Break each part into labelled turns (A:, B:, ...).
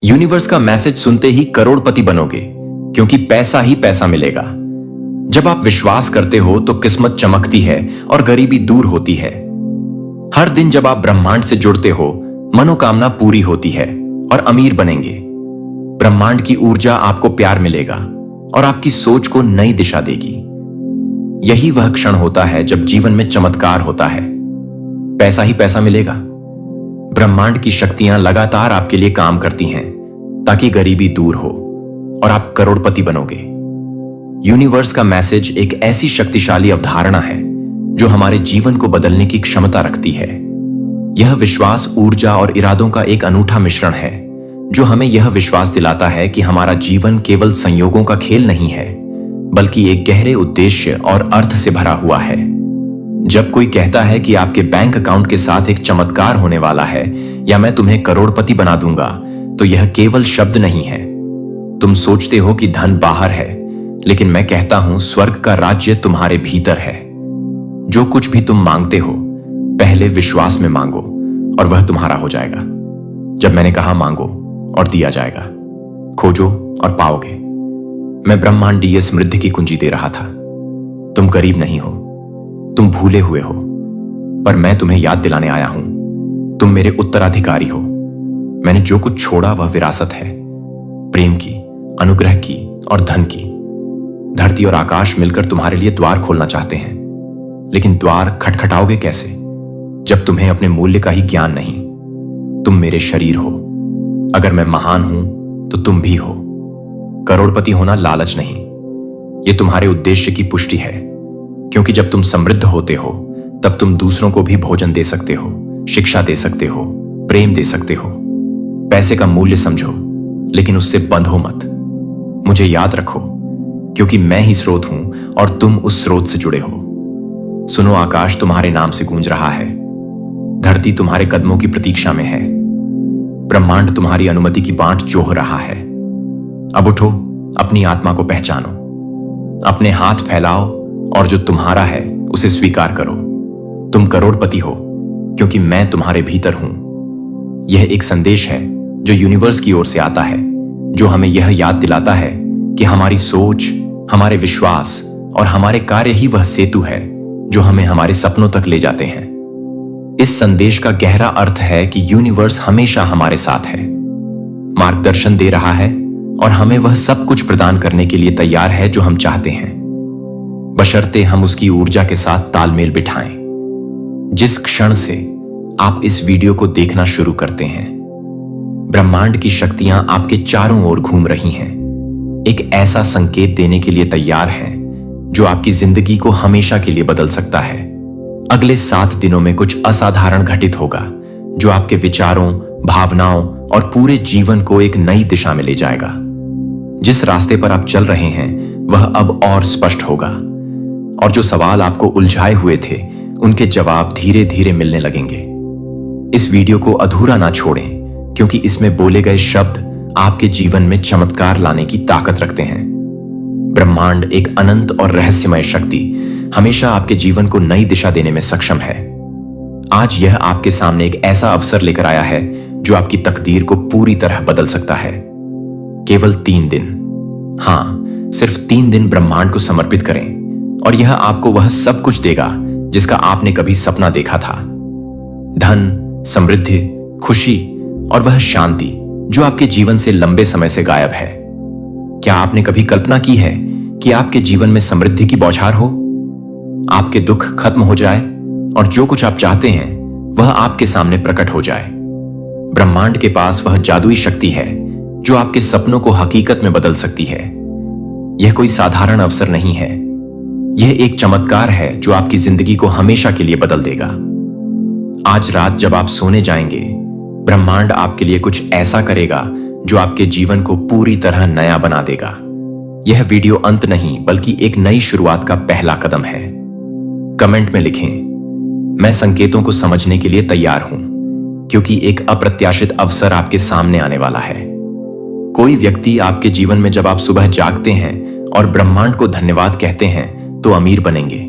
A: Universe का message सुनते ही करोड़पति बनोगे, क्योंकि पैसा ही पैसा मिलेगा। जब आप विश्वास करते हो तो किस्मत चमकती है और गरीबी दूर होती है। हर दिन जब आप ब्रह्मांड से जुड़ते हो, मनोकामना पूरी होती है और अमीर बनेंगे। ब्रह्मांड की ऊर्जा आपको प्यार मिलेगा और आपकी सोच को नई दिशा देगी। यही वह क्षण होता है जब जीवन में चमत्कार होता है। पैसा ही पैसा मिलेगा। ब्रह्मांड की शक्तियां लगातार आपके लिए काम करती हैं ताकि गरीबी दूर हो और आप करोड़पति बनोगे। यूनिवर्स का मैसेज एक ऐसी शक्तिशाली अवधारणा है जो हमारे जीवन को बदलने की क्षमता रखती है। यह विश्वास, ऊर्जा और इरादों का एक अनूठा मिश्रण है जो हमें यह विश्वास दिलाता है कि हमारा जीवन केवल संयोगों का खेल नहीं है, बल्कि एक गहरे उद्देश्य और अर्थ से भरा हुआ है। जब कोई कहता है कि आपके बैंक अकाउंट के साथ एक चमत्कार होने वाला है या मैं तुम्हें करोड़पति बना दूंगा, तो यह केवल शब्द नहीं है। तुम सोचते हो कि धन बाहर है, लेकिन मैं कहता हूं स्वर्ग का राज्य तुम्हारे भीतर है। जो कुछ भी तुम मांगते हो, पहले विश्वास में मांगो और वह तुम्हारा हो जाएगा। जब मैंने कहा मांगो और दिया जाएगा, खोजो और पाओगे, मैं ब्रह्मांडीय समृद्धि की कुंजी दे रहा था। तुम गरीब नहीं हो, तुम भूले हुए हो, पर मैं तुम्हें याद दिलाने आया हूं, तुम मेरे उत्तराधिकारी हो। मैंने जो कुछ छोड़ा वह विरासत है, प्रेम की, अनुग्रह की और धन की। धरती और आकाश मिलकर तुम्हारे लिए द्वार खोलना चाहते हैं, लेकिन द्वार खटखटाओगे कैसे जब तुम्हें अपने मूल्य का ही ज्ञान नहीं। तुम मेरे शरीर हो। अगर मैं महान हूं तो तुम भी हो। करोड़पति होना लालच नहीं, यह तुम्हारे उद्देश्य की पुष्टि है, क्योंकि जब तुम समृद्ध होते हो तब तुम दूसरों को भी भोजन दे सकते हो, शिक्षा दे सकते हो, प्रेम दे सकते हो। पैसे का मूल्य समझो, लेकिन उससे बंधो मत। मुझे याद रखो, क्योंकि मैं ही स्रोत हूं और तुम उस स्रोत से जुड़े हो। सुनो, आकाश तुम्हारे नाम से गूंज रहा है, धरती तुम्हारे कदमों की प्रतीक्षा में है, ब्रह्मांड तुम्हारी अनुमति की बांट जोह रहा है। अब उठो, अपनी आत्मा को पहचानो, अपने हाथ फैलाओ और जो तुम्हारा है उसे स्वीकार करो। तुम करोड़पति हो क्योंकि मैं तुम्हारे भीतर हूं। यह एक संदेश है जो यूनिवर्स की ओर से आता है, जो हमें यह याद दिलाता है कि हमारी सोच, हमारे विश्वास और हमारे कार्य ही वह सेतु है जो हमें हमारे सपनों तक ले जाते हैं। इस संदेश का गहरा अर्थ है कि यूनिवर्स हमेशा हमारे साथ है, मार्गदर्शन दे रहा है और हमें वह सब कुछ प्रदान करने के लिए तैयार है जो हम चाहते हैं, बशर्ते हम उसकी ऊर्जा के साथ तालमेल बिठाएं। जिस क्षण से आप इस वीडियो को देखना शुरू करते हैं, ब्रह्मांड की शक्तियां आपके चारों ओर घूम रही हैं, एक ऐसा संकेत देने के लिए तैयार हैं जो आपकी जिंदगी को हमेशा के लिए बदल सकता है। अगले 7 दिनों में कुछ असाधारण घटित होगा जो आपके विचारों, भावनाओं और पूरे जीवन को एक नई दिशा में ले जाएगा। जिस रास्ते पर आप चल रहे हैं वह अब और स्पष्ट होगा, और जो सवाल आपको उलझाए हुए थे उनके जवाब धीरे धीरे मिलने लगेंगे। इस वीडियो को अधूरा ना छोड़ें, क्योंकि इसमें बोले गए शब्द आपके जीवन में चमत्कार लाने की ताकत रखते हैं। ब्रह्मांड, एक अनंत और रहस्यमय शक्ति, हमेशा आपके जीवन को नई दिशा देने में सक्षम है। आज यह आपके सामने एक ऐसा अवसर लेकर आया है जो आपकी तकदीर को पूरी तरह बदल सकता है। केवल 3 दिन, हां, सिर्फ 3 दिन ब्रह्मांड को समर्पित करें और यह आपको वह सब कुछ देगा जिसका आपने कभी सपना देखा था। धन, समृद्धि, खुशी और वह शांति जो आपके जीवन से लंबे समय से गायब है। क्या आपने कभी कल्पना की है कि आपके जीवन में समृद्धि की बौछार हो, आपके दुख खत्म हो जाए और जो कुछ आप चाहते हैं वह आपके सामने प्रकट हो जाए? ब्रह्मांड के पास वह जादुई शक्ति है जो आपके सपनों को हकीकत में बदल सकती है। यह कोई साधारण अवसर नहीं है, यह एक चमत्कार है जो आपकी जिंदगी को हमेशा के लिए बदल देगा। आज रात जब आप सोने जाएंगे, ब्रह्मांड आपके लिए कुछ ऐसा करेगा जो आपके जीवन को पूरी तरह नया बना देगा। यह वीडियो अंत नहीं, बल्कि एक नई शुरुआत का पहला कदम है। कमेंट में लिखें, मैं संकेतों को समझने के लिए तैयार हूं, क्योंकि एक अप्रत्याशित अवसर आपके सामने आने वाला है। कोई व्यक्ति आपके जीवन में जब आप सुबह जागते हैं और ब्रह्मांड को धन्यवाद कहते हैं तो अमीर बनेंगे।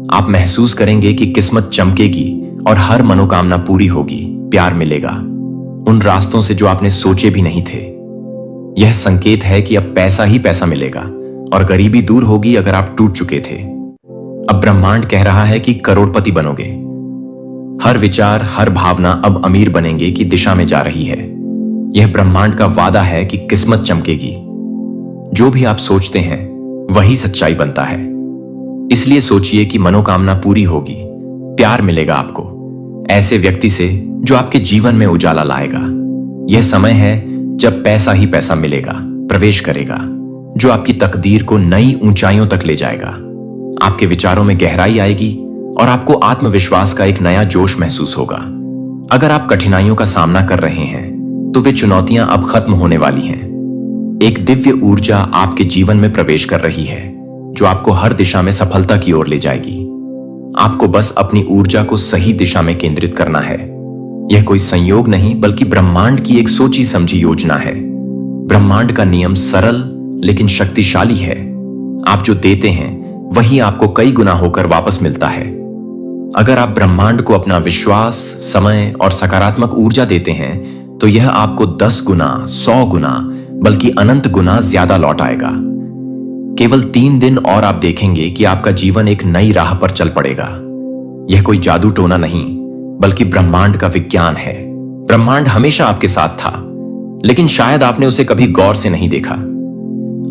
A: आप महसूस करेंगे कि किस्मत चमकेगी और हर मनोकामना पूरी होगी, प्यार मिलेगा उन रास्तों से जो आपने सोचे भी नहीं थे। यह संकेत है कि अब पैसा ही पैसा मिलेगा और गरीबी दूर होगी अगर आप टूट चुके थे। अब ब्रह्मांड कह रहा है कि करोड़पति बनोगे। हर विचार, हर भावना अब अमीर बनेंगे की दिशा में जा रही है। यह ब्रह्मांड का वादा है कि किस्मत चमकेगी। जो भी आप सोचते हैं वही सच्चाई बनता है। इसलिए सोचिए कि मनोकामना पूरी होगी, प्यार मिलेगा आपको, ऐसे व्यक्ति से जो आपके जीवन में उजाला लाएगा। यह समय है जब पैसा ही पैसा मिलेगा, प्रवेश करेगा, जो आपकी तकदीर को नई ऊंचाइयों तक ले जाएगा। आपके विचारों में गहराई आएगी और आपको आत्मविश्वास का एक नया जोश महसूस होगा। अगर आप कठिनाइयों का सामना कर रहे हैं तो वे चुनौतियां अब खत्म होने वाली हैं। एक दिव्य ऊर्जा आपके जीवन में प्रवेश कर रही है जो आपको हर दिशा में सफलता की ओर ले जाएगी। आपको बस अपनी ऊर्जा को सही दिशा में केंद्रित करना है। यह कोई संयोग नहीं बल्कि ब्रह्मांड की एक सोची समझी योजना है। ब्रह्मांड का नियम सरल लेकिन शक्तिशाली है। आप जो देते हैं वही आपको कई गुना होकर वापस मिलता है। अगर आप ब्रह्मांड को अपना विश्वास, समय और सकारात्मक ऊर्जा देते हैं तो यह आपको 10 गुना, 100 गुना, बल्कि अनंत गुना ज्यादा लौट आएगा। केवल 3 दिन और आप देखेंगे कि आपका जीवन एक नई राह पर चल पड़ेगा। यह कोई जादू टोना नहीं बल्कि ब्रह्मांड का विज्ञान है। ब्रह्मांड हमेशा आपके साथ था, लेकिन शायद आपने उसे कभी गौर से नहीं देखा।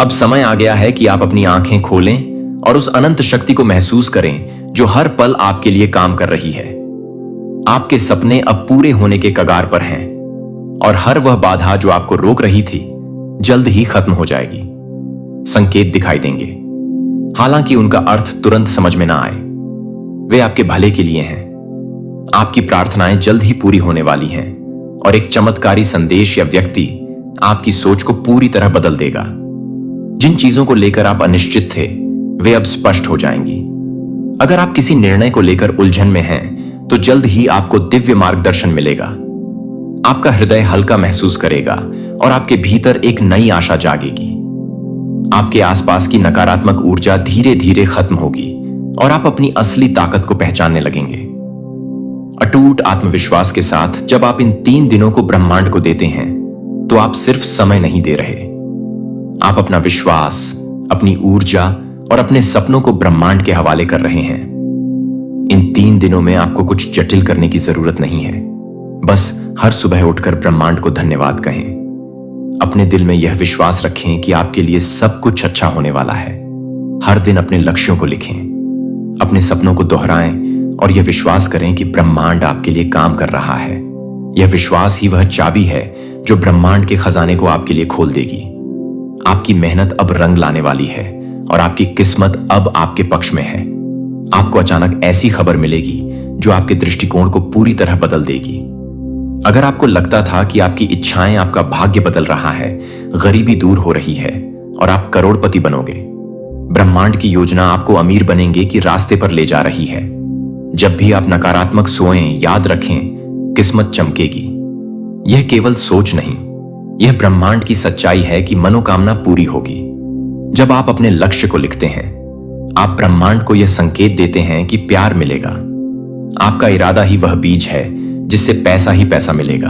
A: अब समय आ गया है कि आप अपनी आंखें खोलें और उस अनंत शक्ति को महसूस करें जो हर पल आपके लिए काम कर रही है। आपके सपने अब पूरे होने के कगार पर हैं और हर वह बाधा जो आपको रोक रही थी जल्द ही खत्म हो जाएगी। संकेत दिखाई देंगे, हालांकि उनका अर्थ तुरंत समझ में ना आए। वे आपके भले के लिए हैं। आपकी प्रार्थनाएं जल्द ही पूरी होने वाली हैं और एक चमत्कारी संदेश या व्यक्ति आपकी सोच को पूरी तरह बदल देगा। जिन चीजों को लेकर आप अनिश्चित थे वे अब स्पष्ट हो जाएंगी। अगर आप किसी निर्णय को लेकर उलझन में हैं तो जल्द ही आपको दिव्य मार्गदर्शन मिलेगा। आपका हृदय हल्का महसूस करेगा और आपके भीतर एक नई आशा जागेगी। आपके आसपास की नकारात्मक ऊर्जा धीरे धीरे खत्म होगी और आप अपनी असली ताकत को पहचानने लगेंगे। अटूट आत्मविश्वास के साथ जब आप इन 3 दिनों को ब्रह्मांड को देते हैं तो आप सिर्फ समय नहीं दे रहे, आप अपना विश्वास, अपनी ऊर्जा और अपने सपनों को ब्रह्मांड के हवाले कर रहे हैं। इन 3 दिनों में आपको कुछ जटिल करने की जरूरत नहीं है। बस हर सुबह उठकर ब्रह्मांड को धन्यवाद कहें। अपने दिल में यह विश्वास रखें कि आपके लिए सब कुछ अच्छा होने वाला है। हर दिन अपने लक्ष्यों को लिखें, अपने सपनों को दोहराएं और यह विश्वास करें कि ब्रह्मांड आपके लिए काम कर रहा है। यह विश्वास ही वह चाबी है जो ब्रह्मांड के खजाने को आपके लिए खोल देगी। आपकी मेहनत अब रंग लाने वाली है और आपकी किस्मत अब आपके पक्ष में है। आपको अचानक ऐसी खबर मिलेगी जो आपके दृष्टिकोण को पूरी तरह बदल देगी। अगर आपको लगता था कि आपकी इच्छाएं आपका भाग्य बदल रहा है, गरीबी दूर हो रही है और आप करोड़पति बनोगे, ब्रह्मांड की योजना आपको अमीर बनेंगे की रास्ते पर ले जा रही है। जब भी आप नकारात्मक सोएं, याद रखें, किस्मत चमकेगी। यह केवल सोच नहीं, यह ब्रह्मांड की सच्चाई है कि मनोकामना पूरी होगी। जब आप अपने लक्ष्य को लिखते हैं, आप ब्रह्मांड को यह संकेत देते हैं कि प्यार मिलेगा। आपका इरादा ही वह बीज है जिससे पैसा ही पैसा मिलेगा।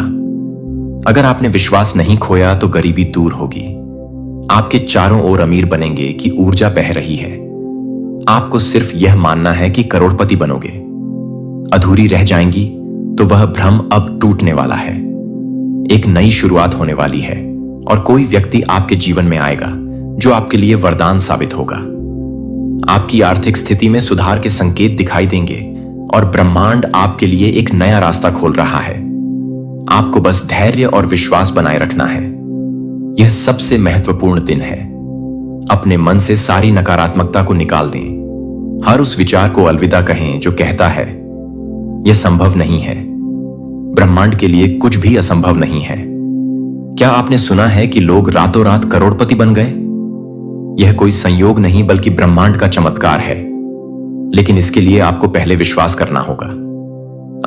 A: अगर आपने विश्वास नहीं खोया तो गरीबी दूर होगी। आपके चारों ओर अमीर बनेंगे की ऊर्जा बह रही है। आपको सिर्फ यह मानना है कि करोड़पति बनोगे। अधूरी रह जाएंगी तो वह भ्रम अब टूटने वाला है। एक नई शुरुआत होने वाली है और कोई व्यक्ति आपके जीवन में आएगा जो आपके लिए वरदान साबित होगा। आपकी आर्थिक स्थिति में सुधार के संकेत दिखाई देंगे और ब्रह्मांड आपके लिए एक नया रास्ता खोल रहा है। आपको बस धैर्य और विश्वास बनाए रखना है। यह सबसे महत्वपूर्ण दिन है। अपने मन से सारी नकारात्मकता को निकाल दें। हर उस विचार को अलविदा कहें जो कहता है यह संभव नहीं है। ब्रह्मांड के लिए कुछ भी असंभव नहीं है। क्या आपने सुना है कि लोग रातों रात करोड़पति बन गए? यह कोई संयोग नहीं बल्कि ब्रह्मांड का चमत्कार है। लेकिन इसके लिए आपको पहले विश्वास करना होगा।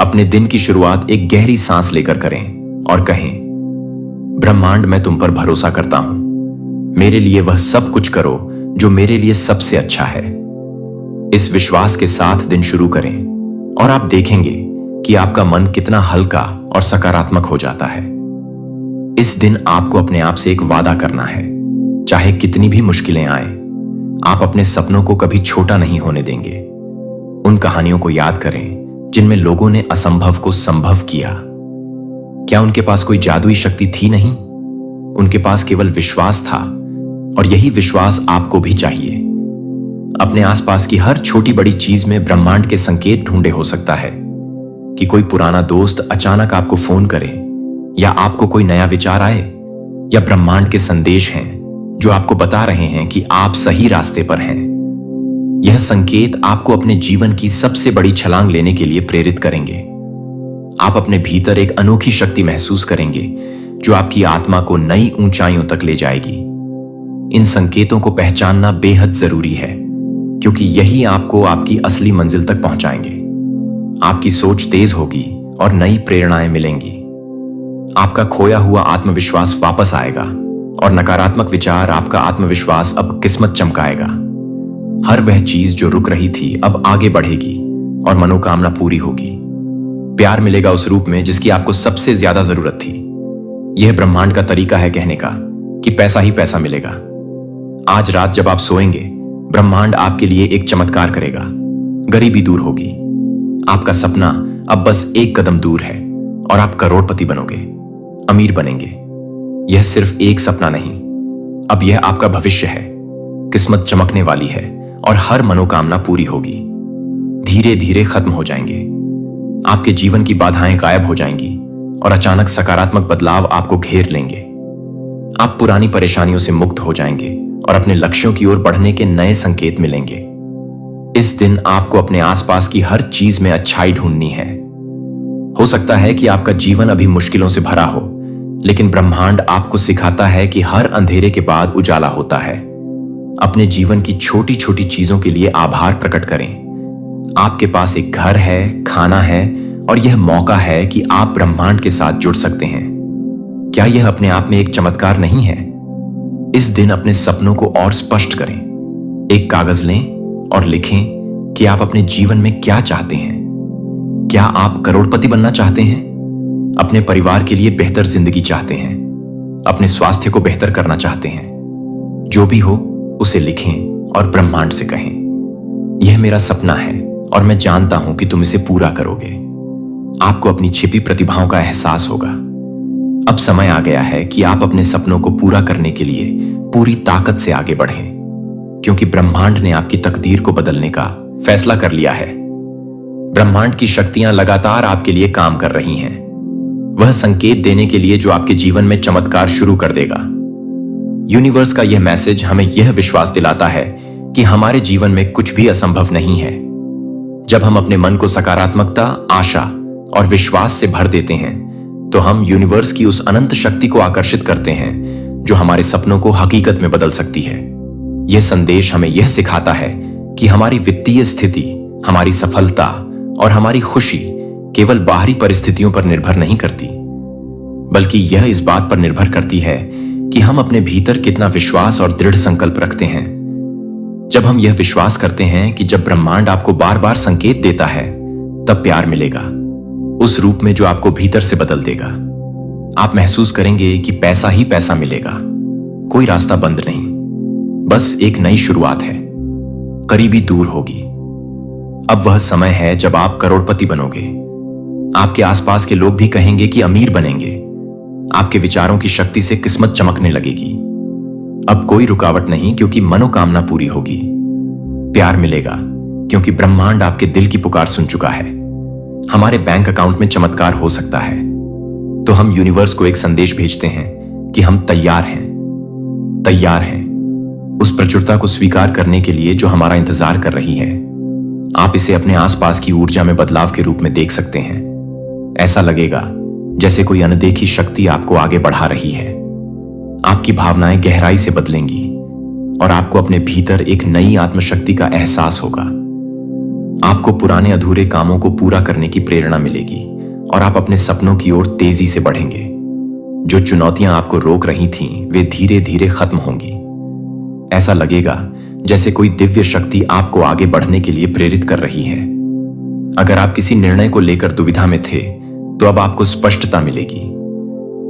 A: अपने दिन की शुरुआत एक गहरी सांस लेकर करें और कहें, ब्रह्मांड मैं तुम पर भरोसा करता हूं। मेरे लिए वह सब कुछ करो जो मेरे लिए सबसे अच्छा है। इस विश्वास के साथ दिन शुरू करें और आप देखेंगे कि आपका मन कितना हल्का और सकारात्मक हो जाता है। इस दिन आपको अपने आप से एक वादा करना है, चाहे कितनी भी मुश्किलें आए, आप अपने सपनों को कभी छोटा नहीं होने देंगे। उन कहानियों को याद करें जिनमें लोगों ने असंभव को संभव किया। क्या उनके पास कोई जादुई शक्ति थी? नहीं, उनके पास केवल विश्वास था, और यही विश्वास आपको भी चाहिए। अपने आसपास की हर छोटी बड़ी चीज में ब्रह्मांड के संकेत ढूंढे। हो सकता है कि कोई पुराना दोस्त अचानक आपको फोन करे, या आपको कोई नया विचार आए, या ब्रह्मांड के संदेश हैं जो आपको बता रहे हैं कि आप सही रास्ते पर हैं। यह संकेत आपको अपने जीवन की सबसे बड़ी छलांग लेने के लिए प्रेरित करेंगे। आप अपने भीतर एक अनोखी शक्ति महसूस करेंगे जो आपकी आत्मा को नई ऊंचाइयों तक ले जाएगी। इन संकेतों को पहचानना बेहद जरूरी है, क्योंकि यही आपको आपकी असली मंजिल तक पहुंचाएंगे। आपकी सोच तेज होगी और नई प्रेरणाएं मिलेंगी। आपका खोया हुआ आत्मविश्वास वापस आएगा, और नकारात्मक विचार आपका आत्मविश्वास अब किस्मत चमकाएगा। हर वह चीज जो रुक रही थी अब आगे बढ़ेगी, और मनोकामना पूरी होगी। प्यार मिलेगा उस रूप में जिसकी आपको सबसे ज्यादा जरूरत थी। यह ब्रह्मांड का तरीका है कहने का कि पैसा ही पैसा मिलेगा। आज रात जब आप सोएंगे, ब्रह्मांड आपके लिए एक चमत्कार करेगा। गरीबी दूर होगी। आपका सपना अब बस एक कदम दूर है, और आप करोड़पति बनोगे, अमीर बनेंगे। यह सिर्फ एक सपना नहीं, अब यह आपका भविष्य है। किस्मत चमकने वाली है, और हर मनोकामना पूरी होगी। धीरे धीरे खत्म हो जाएंगे। आपके जीवन की बाधाएं गायब हो जाएंगी, और अचानक सकारात्मक बदलाव आपको घेर लेंगे। आप पुरानी परेशानियों से मुक्त हो जाएंगे, और अपने लक्ष्यों की ओर बढ़ने के नए संकेत मिलेंगे। इस दिन आपको अपने आसपास की हर चीज में अच्छाई ढूंढनी है। हो सकता है कि आपका जीवन अभी मुश्किलों से भरा हो, लेकिन ब्रह्मांड आपको सिखाता है कि हर अंधेरे के बाद उजाला होता है। अपने जीवन की छोटी छोटी चीजों के लिए आभार प्रकट करें। आपके पास एक घर है, खाना है, और यह मौका है कि आप ब्रह्मांड के साथ जुड़ सकते हैं। क्या यह अपने आप में एक चमत्कार नहीं है? इस दिन अपने सपनों को और स्पष्ट करें। एक कागज लें और लिखें कि आप अपने जीवन में क्या चाहते हैं। क्या आप करोड़पति बनना चाहते हैं? अपने परिवार के लिए बेहतर जिंदगी चाहते हैं? अपने स्वास्थ्य को बेहतर करना चाहते हैं? जो भी हो, उसे लिखें और ब्रह्मांड से कहें, यह मेरा सपना है, और मैं जानता हूं कि तुम इसे पूरा करोगे। आपको अपनी छिपी प्रतिभाओं का एहसास होगा। अब समय आ गया है कि आप अपने सपनों को पूरा करने के लिए पूरी ताकत से आगे बढ़ें, क्योंकि ब्रह्मांड ने आपकी तकदीर को बदलने का फैसला कर लिया है। ब्रह्मांड की शक्तियां लगातार आपके लिए काम कर रही हैं, वह संकेत देने के लिए जो आपके जीवन में चमत्कार शुरू कर देगा। यूनिवर्स का यह मैसेज हमें यह विश्वास दिलाता है कि हमारे जीवन में कुछ भी असंभव नहीं है। जब हम अपने मन को सकारात्मकता, आशा और विश्वास से भर देते हैं, तो हम यूनिवर्स की उस अनंत शक्ति को आकर्षित करते हैं जो हमारे सपनों को हकीकत में बदल सकती है। यह संदेश हमें यह सिखाता है कि हमारी वित्तीय स्थिति, हमारी सफलता और हमारी खुशी केवल बाहरी परिस्थितियों पर निर्भर नहीं करती, बल्कि यह इस बात पर निर्भर करती है कि हम अपने भीतर कितना विश्वास और दृढ़ संकल्प रखते हैं। जब हम यह विश्वास करते हैं कि जब ब्रह्मांड आपको बार बार संकेत देता है, तब प्यार मिलेगा, उस रूप में जो आपको भीतर से बदल देगा। आप महसूस करेंगे कि पैसा ही पैसा मिलेगा। कोई रास्ता बंद नहीं, बस एक नई शुरुआत है। गरीबी दूर होगी। अब वह समय है जब आप करोड़पति बनोगे। आपके आसपास के लोग भी कहेंगे कि अमीर बनेंगे। आपके विचारों की शक्ति से किस्मत चमकने लगेगी। अब कोई रुकावट नहीं, क्योंकि मनोकामना पूरी होगी। प्यार मिलेगा, क्योंकि ब्रह्मांड आपके दिल की पुकार सुन चुका है। हमारे बैंक अकाउंट में चमत्कार हो सकता है, तो हम यूनिवर्स को एक संदेश भेजते हैं कि हम तैयार हैं, तैयार हैं उस प्रचुरता को स्वीकार करने के लिए जो हमारा इंतजार कर रही है। आप इसे अपने आसपास की ऊर्जा में बदलाव के रूप में देख सकते हैं। ऐसा लगेगा जैसे कोई अनदेखी शक्ति आपको आगे बढ़ा रही है। आपकी भावनाएं गहराई से बदलेंगी, और आपको अपने भीतर एक नई आत्मशक्ति का एहसास होगा। आपको पुराने अधूरे कामों को पूरा करने की प्रेरणा मिलेगी, और आप अपने सपनों की ओर तेजी से बढ़ेंगे। जो चुनौतियां आपको रोक रही थीं, वे धीरे धीरे खत्म होंगी। ऐसा लगेगा जैसे कोई दिव्य शक्ति आपको आगे बढ़ने के लिए प्रेरित कर रही है। अगर आप किसी निर्णय को लेकर दुविधा में थे, तो अब आपको स्पष्टता मिलेगी।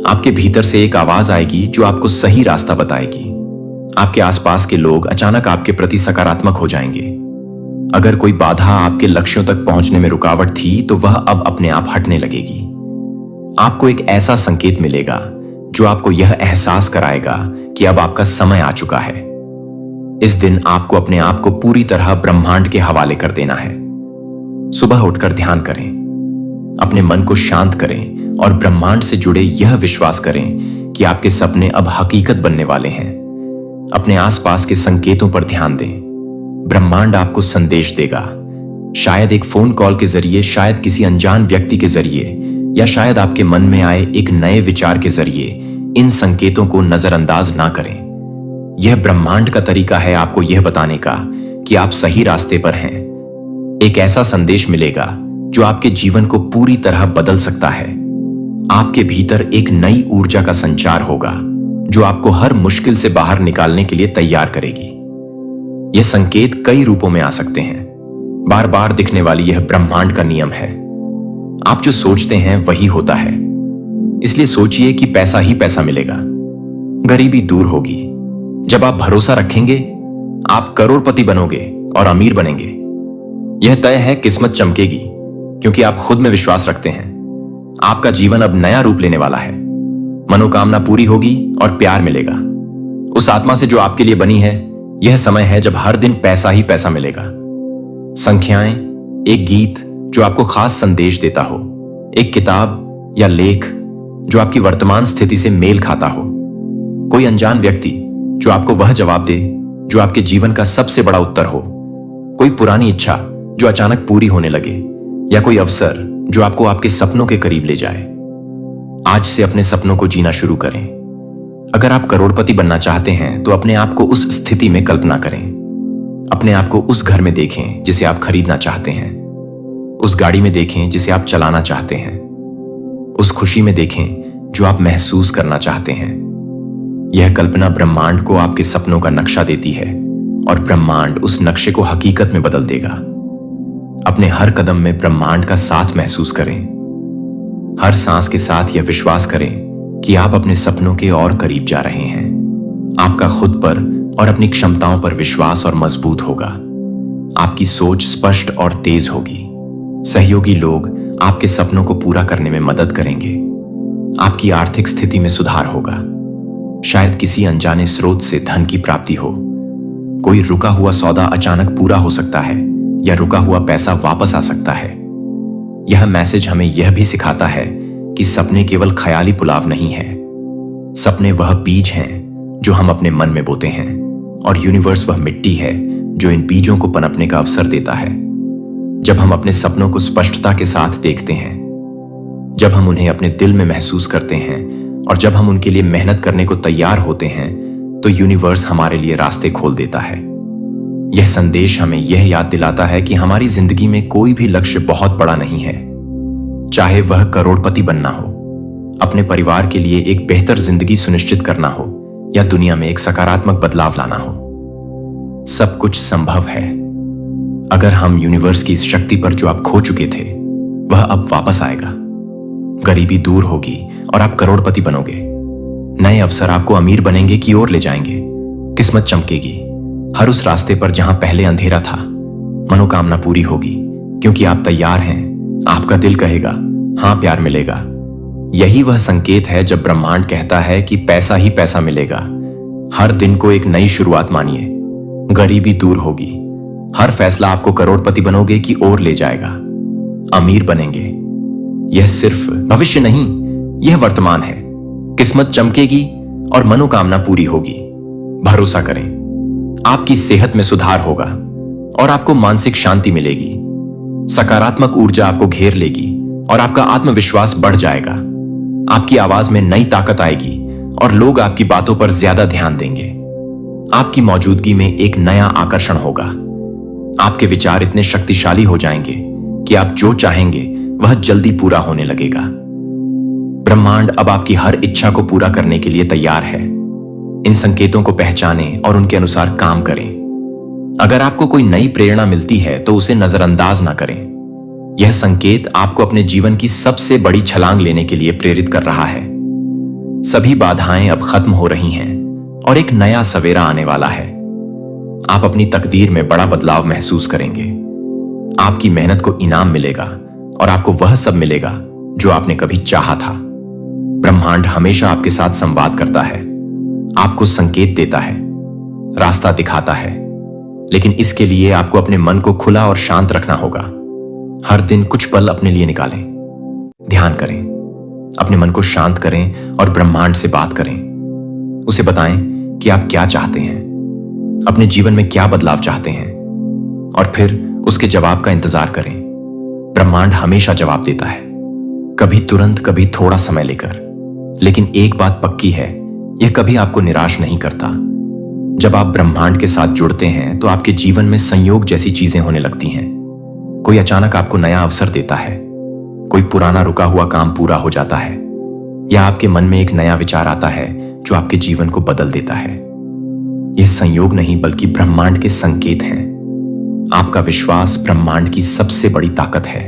A: आपके भीतर से एक आवाज आएगी जो आपको सही रास्ता बताएगी। आपके आसपास के लोग अचानक आपके प्रति सकारात्मक हो जाएंगे। अगर कोई बाधा आपके लक्ष्यों तक पहुंचने में रुकावट थी तो वह अब अपने आप हटने लगेगी। आपको एक ऐसा संकेत मिलेगा जो आपको यह एहसास कराएगा कि अब आपका समय आ चुका है। इस दिन आपको अपने आप को पूरी तरह ब्रह्मांड के हवाले कर देना है। सुबह उठकर ध्यान करें, अपने मन को शांत करें और ब्रह्मांड से जुड़े यह विश्वास करें कि आपके सपने अब हकीकत बनने वाले हैं। अपने आसपास के संकेतों पर ध्यान दें। ब्रह्मांड आपको संदेश देगा, शायद एक फोन कॉल के जरिए, शायद किसी अनजान व्यक्ति के जरिए, या शायद आपके मन में आए एक नए विचार के जरिए। इन संकेतों को नजरअंदाज ना करें। यह ब्रह्मांड का तरीका है आपको यह बताने का कि आप सही रास्ते पर हैं। एक ऐसा संदेश मिलेगा जो आपके जीवन को पूरी तरह बदल सकता है। आपके भीतर एक नई ऊर्जा का संचार होगा जो आपको हर मुश्किल से बाहर निकालने के लिए तैयार करेगी। यह संकेत कई रूपों में आ सकते हैं। बार बार दिखने वाली यह ब्रह्मांड का नियम है। आप जो सोचते हैं वही होता है। इसलिए सोचिए कि पैसा ही पैसा मिलेगा, गरीबी दूर होगी। जब आप भरोसा रखेंगे, आप करोड़पति बनोगे और अमीर बनेंगे। यह तय है, किस्मत चमकेगी क्योंकि आप खुद में विश्वास रखते हैं। आपका जीवन अब नया रूप लेने वाला है। मनोकामना पूरी होगी और प्यार मिलेगा उस आत्मा से जो आपके लिए बनी है। यह समय है जब हर दिन पैसा ही पैसा मिलेगा। संख्याएं, एक गीत जो आपको खास संदेश देता हो, एक किताब या लेख जो आपकी वर्तमान स्थिति से मेल खाता हो, कोई अनजान व्यक्ति जो आपको वह जवाब दे जो आपके जीवन का सबसे बड़ा उत्तर हो, कोई पुरानी इच्छा जो अचानक पूरी होने लगे, या कोई अवसर जो आपको आपके सपनों के करीब ले जाए। आज से अपने सपनों को जीना शुरू करें। अगर आप करोड़पति बनना चाहते हैं तो अपने आप को उस स्थिति में कल्पना करें। अपने आप को उस घर में देखें जिसे आप खरीदना चाहते हैं, उस गाड़ी में देखें जिसे आप चलाना चाहते हैं, उस खुशी में देखें जो आप महसूस करना चाहते हैं। यह कल्पना ब्रह्मांड को आपके सपनों का नक्शा देती है और ब्रह्मांड उस नक्शे को हकीकत में बदल देगा। अपने हर कदम में ब्रह्मांड का साथ महसूस करें। हर सांस के साथ यह विश्वास करें कि आप अपने सपनों के और करीब जा रहे हैं। आपका खुद पर और अपनी क्षमताओं पर विश्वास और मजबूत होगा। आपकी सोच स्पष्ट और तेज होगी। सहयोगी लोग आपके सपनों को पूरा करने में मदद करेंगे। आपकी आर्थिक स्थिति में सुधार होगा। शायद किसी अनजाने स्रोत से धन की प्राप्ति हो। कोई रुका हुआ सौदा अचानक पूरा हो सकता है या रुका हुआ पैसा वापस आ सकता है। यह मैसेज हमें यह भी सिखाता है कि सपने केवल ख्याली पुलाव नहीं है। सपने वह बीज हैं जो हम अपने मन में बोते हैं और यूनिवर्स वह मिट्टी है जो इन बीजों को पनपने का अवसर देता है। जब हम अपने सपनों को स्पष्टता के साथ देखते हैं, जब हम उन्हें अपने दिल में महसूस करते हैं और जब हम उनके लिए मेहनत करने को तैयार होते हैं, तो यूनिवर्स हमारे लिए रास्ते खोल देता है। यह संदेश हमें यह याद दिलाता है कि हमारी जिंदगी में कोई भी लक्ष्य बहुत बड़ा नहीं है, चाहे वह करोड़पति बनना हो, अपने परिवार के लिए एक बेहतर जिंदगी सुनिश्चित करना हो या दुनिया में एक सकारात्मक बदलाव लाना हो। सब कुछ संभव है अगर हम यूनिवर्स की इस शक्ति पर जो आप खो चुके थे वह अब वापस आएगा। गरीबी दूर होगी और आप करोड़पति बनोगे। नए अवसर आपको अमीर बनेंगे की ओर ले जाएंगे। किस्मत चमकेगी हर उस रास्ते पर जहां पहले अंधेरा था। मनोकामना पूरी होगी क्योंकि आप तैयार हैं। आपका दिल कहेगा हां, प्यार मिलेगा। यही वह संकेत है जब ब्रह्मांड कहता है कि पैसा ही पैसा मिलेगा। हर दिन को एक नई शुरुआत मानिए। गरीबी दूर होगी। हर फैसला आपको करोड़पति बनोगे की ओर ले जाएगा। अमीर बनेंगे। यह सिर्फ भविष्य नहीं, यह वर्तमान है। किस्मत चमकेगी और मनोकामना पूरी होगी। भरोसा करें, आपकी सेहत में सुधार होगा और आपको मानसिक शांति मिलेगी। सकारात्मक ऊर्जा आपको घेर लेगी और आपका आत्मविश्वास बढ़ जाएगा। आपकी आवाज में नई ताकत आएगी और लोग आपकी बातों पर ज्यादा ध्यान देंगे। आपकी मौजूदगी में एक नया आकर्षण होगा। आपके विचार इतने शक्तिशाली हो जाएंगे कि आप जो चाहेंगे वह जल्दी पूरा होने लगेगा। ब्रह्मांड अब आपकी हर इच्छा को पूरा करने के लिए तैयार है। इन संकेतों को पहचानें और उनके अनुसार काम करें। अगर आपको कोई नई प्रेरणा मिलती है तो उसे नजरअंदाज ना करें। यह संकेत आपको अपने जीवन की सबसे बड़ी छलांग लेने के लिए प्रेरित कर रहा है। सभी बाधाएं अब खत्म हो रही हैं और एक नया सवेरा आने वाला है। आप अपनी तकदीर में बड़ा बदलाव महसूस करेंगे। आपकी मेहनत को इनाम मिलेगा और आपको वह सब मिलेगा जो आपने कभी चाहा था। ब्रह्मांड हमेशा आपके साथ संवाद करता है, आपको संकेत देता है, रास्ता दिखाता है, लेकिन इसके लिए आपको अपने मन को खुला और शांत रखना होगा। हर दिन कुछ पल अपने लिए निकालें, ध्यान करें, अपने मन को शांत करें और ब्रह्मांड से बात करें। उसे बताएं कि आप क्या चाहते हैं, अपने जीवन में क्या बदलाव चाहते हैं, और फिर उसके जवाब का इंतजार करें। ब्रह्मांड हमेशा जवाब देता है, कभी तुरंत, कभी थोड़ा समय लेकर, लेकिन एक बात पक्की है, यह कभी आपको निराश नहीं करता। जब आप ब्रह्मांड के साथ जुड़ते हैं तो आपके जीवन में संयोग जैसी चीजें होने लगती हैं। कोई अचानक आपको नया अवसर देता है, कोई पुराना रुका हुआ काम पूरा हो जाता है, या आपके मन में एक नया विचार आता है जो आपके जीवन को बदल देता है। यह संयोग नहीं बल्कि ब्रह्मांड के संकेत हैं। आपका विश्वास ब्रह्मांड की सबसे बड़ी ताकत है।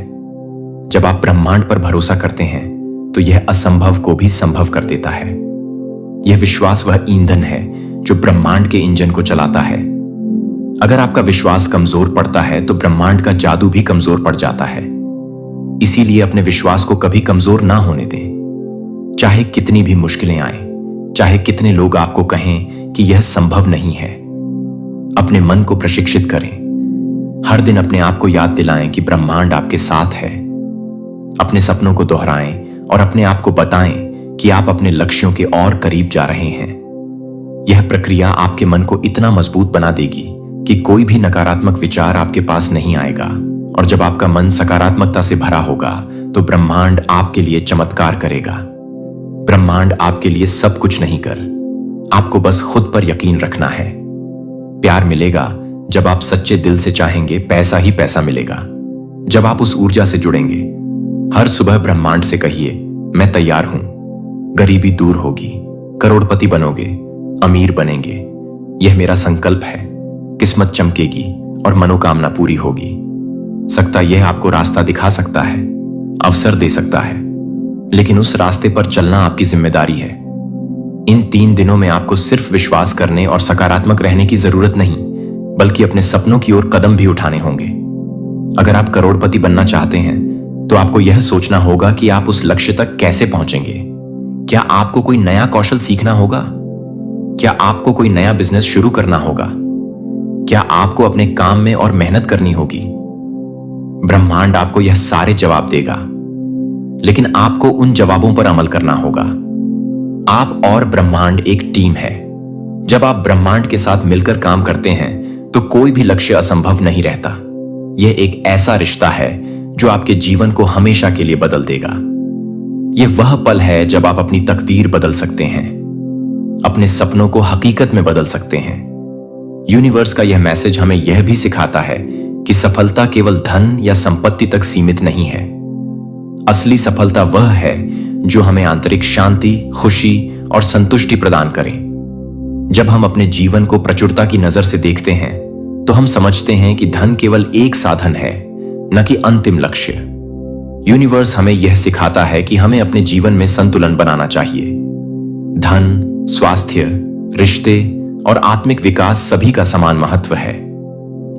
A: जब आप ब्रह्मांड पर भरोसा करते हैं तो यह असंभव को भी संभव कर देता है। यह विश्वास वह ईंधन है जो ब्रह्मांड के इंजन को चलाता है। अगर आपका विश्वास कमजोर पड़ता है तो ब्रह्मांड का जादू भी कमजोर पड़ जाता है। इसीलिए अपने विश्वास को कभी कमजोर ना होने दें। चाहे कितनी भी मुश्किलें आएं, चाहे कितने लोग आपको कहें कि यह संभव नहीं है, अपने मन को प्रशिक्षित करें। हर दिन अपने आप को याद दिलाएं कि ब्रह्मांड आपके साथ है। अपने सपनों को दोहराएं और अपने आप को बताएं कि आप अपने लक्ष्यों के और करीब जा रहे हैं। यह प्रक्रिया आपके मन को इतना मजबूत बना देगी कि कोई भी नकारात्मक विचार आपके पास नहीं आएगा, और जब आपका मन सकारात्मकता से भरा होगा तो ब्रह्मांड आपके लिए चमत्कार करेगा। ब्रह्मांड आपके लिए सब कुछ नहीं कर, आपको बस खुद पर यकीन रखना है। प्यार मिलेगा जब आप सच्चे दिल से चाहेंगे, पैसा ही पैसा मिलेगा जब आप उस ऊर्जा से जुड़ेंगे। हर सुबह ब्रह्मांड से कहिए, मैं तैयार हूं, गरीबी दूर होगी, करोड़पति बनोगे, अमीर बनेंगे। यह मेरा संकल्प है। किस्मत चमकेगी और मनोकामना पूरी होगी। सकता यह आपको रास्ता दिखा सकता है, अवसर दे सकता है, लेकिन उस रास्ते पर चलना आपकी जिम्मेदारी है। इन 3 दिनों में आपको सिर्फ विश्वास करने और सकारात्मक रहने की जरूरत नहीं, बल्कि अपने सपनों की ओर कदम भी उठाने होंगे। अगर आप करोड़पति बनना चाहते हैं तो आपको यह सोचना होगा कि आप उस लक्ष्य तक कैसे पहुंचेंगे। क्या आपको कोई नया कौशल सीखना होगा? क्या आपको कोई नया बिजनेस शुरू करना होगा? क्या आपको अपने काम में और मेहनत करनी होगी? ब्रह्मांड आपको यह सारे जवाब देगा, लेकिन आपको उन जवाबों पर अमल करना होगा। आप और ब्रह्मांड एक टीम है। जब आप ब्रह्मांड के साथ मिलकर काम करते हैं तो कोई भी लक्ष्य असंभव नहीं रहता। यह एक ऐसा रिश्ता है जो आपके जीवन को हमेशा के लिए बदल देगा। यह वह पल है जब आप अपनी तकदीर बदल सकते हैं, अपने सपनों को हकीकत में बदल सकते हैं। यूनिवर्स का यह मैसेज हमें यह भी सिखाता है कि सफलता केवल धन या संपत्ति तक सीमित नहीं है। असली सफलता वह है जो हमें आंतरिक शांति, खुशी और संतुष्टि प्रदान करे। जब हम अपने जीवन को प्रचुरता की नजर से देखते हैं तो हम समझते हैं कि धन केवल एक साधन है, न कि अंतिम लक्ष्य। यूनिवर्स हमें यह सिखाता है कि हमें अपने जीवन में संतुलन बनाना चाहिए। धन, स्वास्थ्य, रिश्ते और आत्मिक विकास सभी का समान महत्व है।